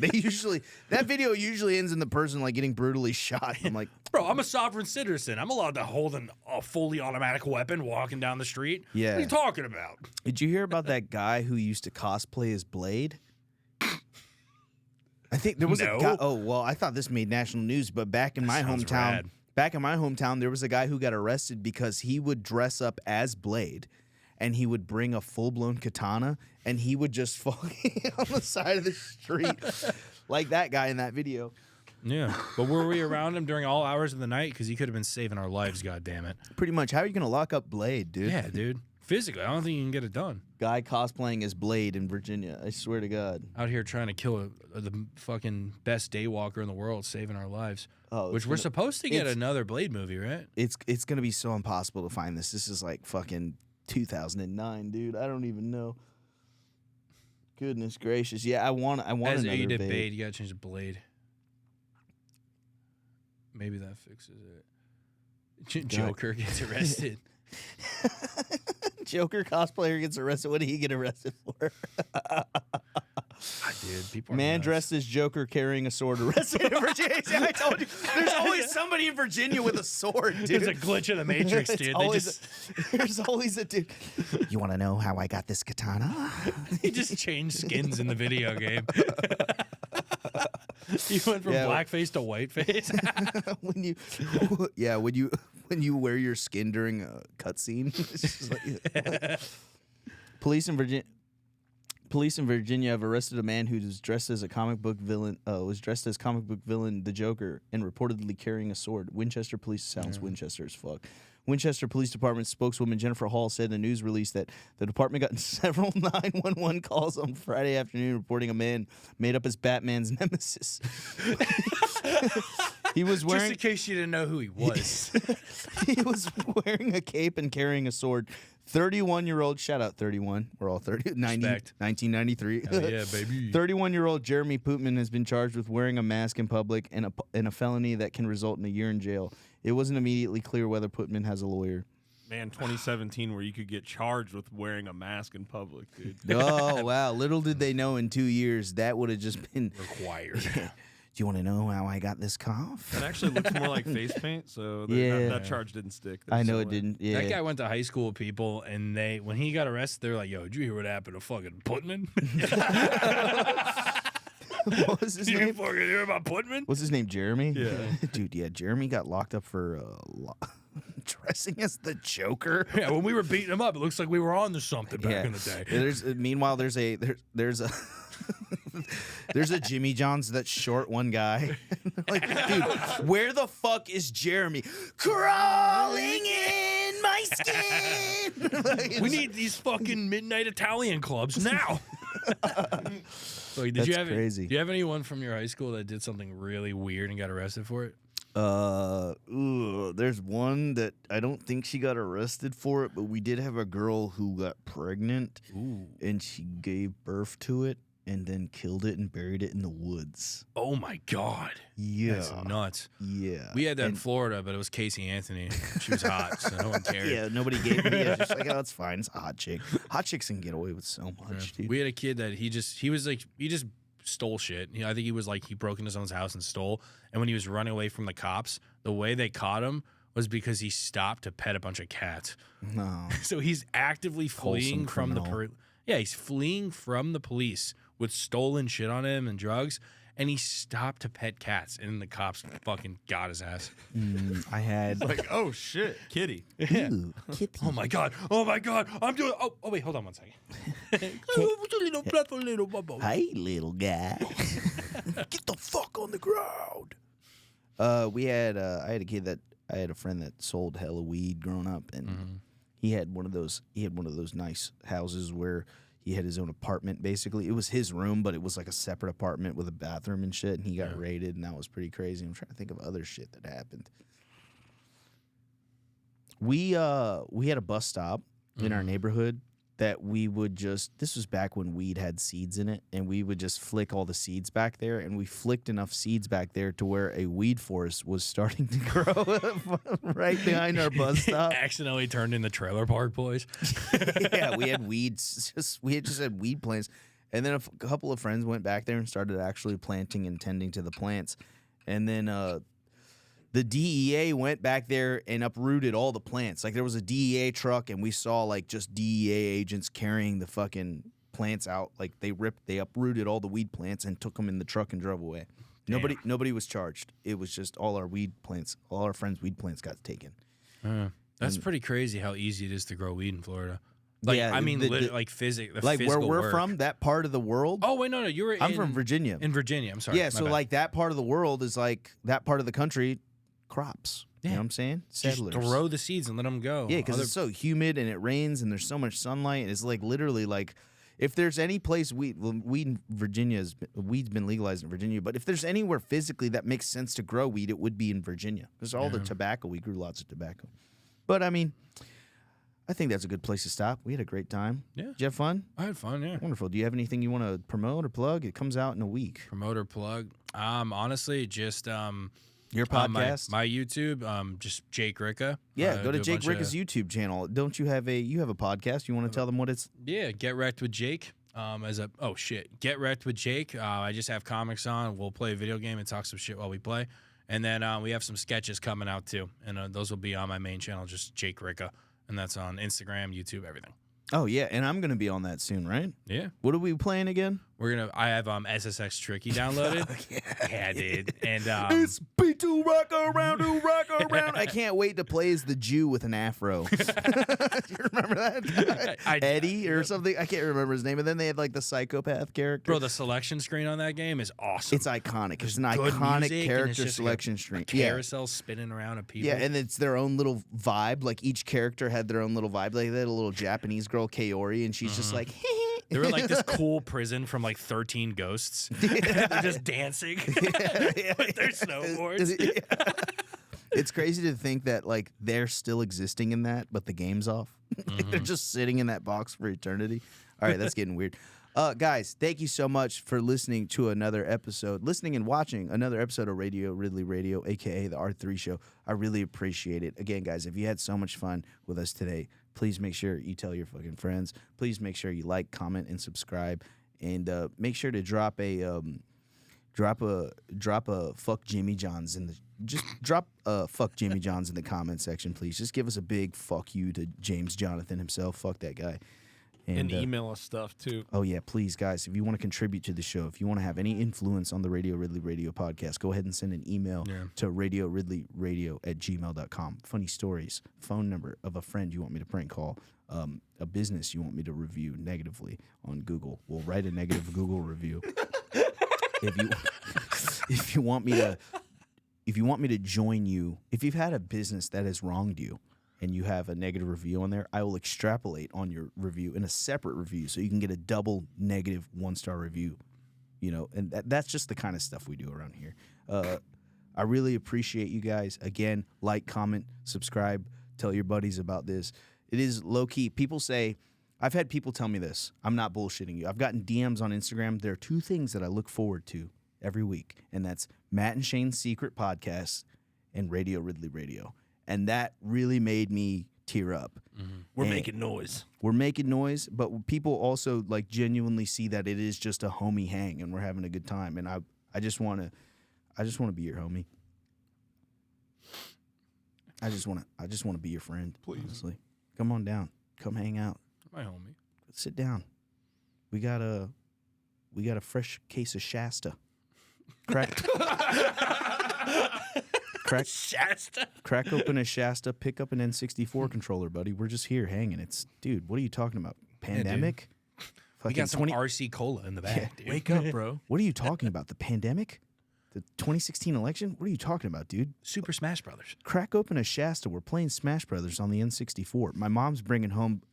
That video usually ends in the person like getting brutally shot. I'm like, bro, I'm a sovereign citizen. I'm allowed to hold a fully automatic weapon walking down the street. Yeah. What are you talking about? did you hear about that guy who used to cosplay as Blade? I think there was a guy. Oh well, I thought this made national news, but back in my sounds hometown. rad. Back in my hometown, there was a guy who got arrested because he would dress up as Blade, and he would bring a full-blown katana, and he would just fall on the side of the street like that guy in that video. Yeah. But were we around him during all hours of the night? Because he could have been saving our lives, goddammit. Pretty much. How are you going to lock up Blade, dude? Yeah, dude. Physically, I don't think you can get it done. Guy cosplaying as Blade in Virginia. I swear to God. Out here trying to kill the fucking best daywalker in the world, saving our lives. Oh, Which we're supposed to get it's- another Blade movie, right? It's going to be so impossible to find this. This is like fucking 2009, dude. I don't even know. Goodness gracious. Yeah, I want As another you did Blade. Bade, you gotta change the Blade. Maybe that fixes it. Joker gets arrested. Joker cosplayer gets arrested. What did he get arrested for? Dude, people are Man nuts. dressed as Joker carrying a sword arrested in Virginia. See, I told you, there's always somebody in Virginia with a sword, dude. There's a glitch in the Matrix, It's dude. there's always a dude. You want to know how I got this katana? He just changed skins in the video game. He went from Yeah. blackface to whiteface. when you wear your skin during a cutscene. It's just like, Police in Virginia have arrested a man who was dressed as a comic book villain. The Joker, and reportedly carrying a sword. Winchester Police sounds Winchester as fuck. Winchester Police Department spokeswoman Jennifer Hall said in a news release that the department got several 911 calls on Friday afternoon reporting a man made up as Batman's nemesis. He was Just wearing in case you didn't know who he was. he was wearing a cape and carrying a sword. 31-year-old, shout out 31. We're all 30. 90, Respect. 1993. Hell yeah, baby. 31-year-old Jeremy Pootman has been charged with wearing a mask in public and a felony that can result in a year in jail. It wasn't immediately clear whether Pootman has a lawyer. Man, 2017, where you could get charged with wearing a mask in public, dude. Oh, wow. Little did they know in 2 years that would have just been Required. Do you want to know how I got this cough? That actually looks more like face paint, so Yeah. that charge didn't stick. I know So, it didn't. Yeah. That guy went to high school with people, and when he got arrested, they were like, "Yo, did you hear what happened to fucking Putman? What was his Did you name? fucking hear about Putman?" What's his name? Jeremy? Yeah. Dude, yeah. Jeremy got locked up for dressing as the Joker. Yeah, when we were beating him up, it looks like we were on to something back in the day. Meanwhile, there's a there's a Jimmy John's that's short one guy. Like, dude, where the fuck is Jeremy? Crawling in my skin. Like, We need these fucking midnight Italian clubs now. Like, That's you have crazy. Do you have anyone from your high school that did something really weird and got arrested for it? There's one that I don't think she got arrested for it, but we did have a girl who got pregnant and she gave birth to it and then killed it and buried it in the woods. Oh my god, Yeah. that's nuts. Yeah. We had that in Florida, but it was Casey Anthony. She was hot, so no one cared. Yeah, nobody gave me it. Just like, oh, it's fine. It's a hot chick. Hot chicks can get away with so much, dude. We had a kid that he just stole shit. I think he broke into someone's house and stole. And when he was running away from the cops, the way they caught him was because he stopped to pet a bunch of cats. No. So he's actively fleeing Wholesome from criminal. he's fleeing from the police with stolen shit on him and drugs. And he stopped to pet cats, and the cops fucking got his ass. I had. Like, oh shit, kitty. Ooh, kitty. Oh my god! I'm doing. Oh wait, hold on one second. Hey, little guy. Get the fuck on the ground. I had a friend that sold hella weed growing up, and He had one of those nice houses where he had his own apartment. Basically, it was his room, but it was like a separate apartment with a bathroom and shit. And he got raided, and that was pretty crazy. I'm trying to think of other shit that happened. We had a bus stop in our neighborhood that we would just, this was back when weed had seeds in it, and we would just flick all the seeds back there, and we flicked enough seeds back there to where a weed forest was starting to grow right behind our bus stop. Accidentally turned into Trailer Park Boys. Yeah, we had weeds, we had just had weed plants, and then a couple of friends went back there and started actually planting and tending to the plants, and then the DEA went back there and uprooted all the plants. Like, there was a DEA truck, and we saw, like, just DEA agents carrying the fucking plants out. Like, they uprooted all the weed plants and took them in the truck and drove away. Damn. Nobody was charged. It was just all our friends' weed plants got taken. That's pretty crazy how easy it is to grow weed in Florida. Like, Yeah, I mean, like where physical we're work. from, that part of the world. Oh wait, no, you were. I'm from Virginia. In Virginia, I'm sorry. Yeah, my so bad. like that part of the world is like that part of the country, crops. You know what I'm saying? just Settlers. throw the seeds and let them go. Yeah, because it's so humid and it rains and there's so much sunlight. It's like literally like, if there's any place weed in Virginia weed's been legalized in Virginia, but if there's anywhere physically that makes sense to grow weed, it would be in Virginia. Because all the tobacco, we grew lots of tobacco. But I mean, I think that's a good place to stop. We had a great time. Yeah. Did you have fun? I had fun. Yeah. Wonderful. Do you have anything you want to promote or plug? It comes out in a week. Promoter plug. Honestly, just Your podcast? my YouTube. Just Jake Ricca. Yeah, go to do a Jake bunch Ricca's YouTube channel. Don't you have a podcast? You want to tell them what it's? Yeah, Get Wrecked with Jake. Get Wrecked with Jake. I just have comics on. We'll play a video game and talk some shit while we play. And then we have some sketches coming out too, and those will be on my main channel, just Jake Ricca, and that's on Instagram, YouTube, everything. Oh yeah, and I'm gonna be on that soon, right? Yeah. What are we playing again? I have SSX Tricky downloaded. Yeah, dude. And It's B2 rock around, do rock around. I can't wait to play as the Jew with an afro. Do you remember that? Eddie or something? I can't remember his name. And then they had like the psychopath character. bro, the selection screen on that game is awesome. It's iconic. It's an Good iconic music, and it's character just selection a screen. carousel spinning around of people. Yeah, and it's their own little vibe. Like each character had their own little vibe. Like they had a little Japanese girl, Kaori, and she's just like, they were like this cool prison from like 13 Ghosts. They're just dancing with their snowboards. It's crazy to think that like they're still existing in that, but the game's off. They're just sitting in that box for eternity. All right, that's getting weird. Guys, thank you so much for listening to another episode, listening and watching another episode of Ridley Radio, aka the R3 Show. I really appreciate it. Again, guys, if you had so much fun with us today, please make sure you tell your fucking friends. Please make sure you like, comment, and subscribe, and make sure to drop a fuck Jimmy John's in the fuck Jimmy John's in the comment section, please. Just give us a big fuck you to James Jonathan himself. Fuck that guy. And email us stuff too. Oh yeah, please, guys. If you want to contribute to the show, if you want to have any influence on the Radio Ridley Radio podcast, go ahead and send an email to radioridleyradio@gmail.com. Funny stories, phone number of a friend you want me to prank call, a business you want me to review negatively on Google. We'll write a negative Google review. If you want me to join you, if you've had a business that has wronged you, and you have a negative review on there, I will extrapolate on your review in a separate review so you can get a double negative 1-star review. You know, and that's just the kind of stuff we do around here. I really appreciate you guys. Again, like, comment, subscribe, tell your buddies about this. It is low-key. People say, I've had people tell me this. I'm not bullshitting you. I've gotten DMs on Instagram. There are 2 things that I look forward to every week, and that's Matt and Shane's Secret Podcast and Radio Ridley Radio. And that really made me tear up. Mm-hmm. We're making noise. We're making noise, but people also like genuinely see that it is just a homie hang and we're having a good time. And I just want to be your homie. I just want to be your friend. Please. Honestly. Come on down. Come hang out. My homie. Sit down. We got a fresh case of Shasta. Crack open a Shasta, pick up an N64 controller, buddy. We're just here hanging. Dude, what are you talking about? Pandemic? We got some RC Cola in the back, dude. Wake up, bro. What are you talking about? The pandemic? The 2016 election? What are you talking about, dude? Super Smash Brothers. Crack open a Shasta. We're playing Smash Brothers on the N64. My mom's bringing home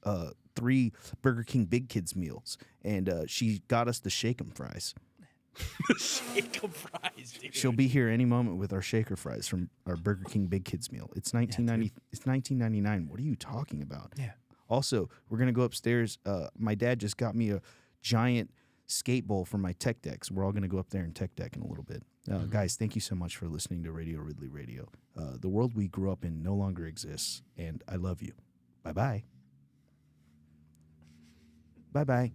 3 Burger King Big Kids meals, and she got us the Shake 'em fries. Shake 'em fries, dude. She'll be here any moment with our shaker fries from our Burger King Big Kids meal. It's 1990. It's 1999. What are you talking about? Yeah. Also, we're gonna go upstairs. My dad just got me a giant skate bowl for my tech deck. So we're all gonna go up there and tech deck in a little bit. Guys, thank you so much for listening to Radio Ridley Radio. The world we grew up in no longer exists, and I love you. Bye bye. Bye bye.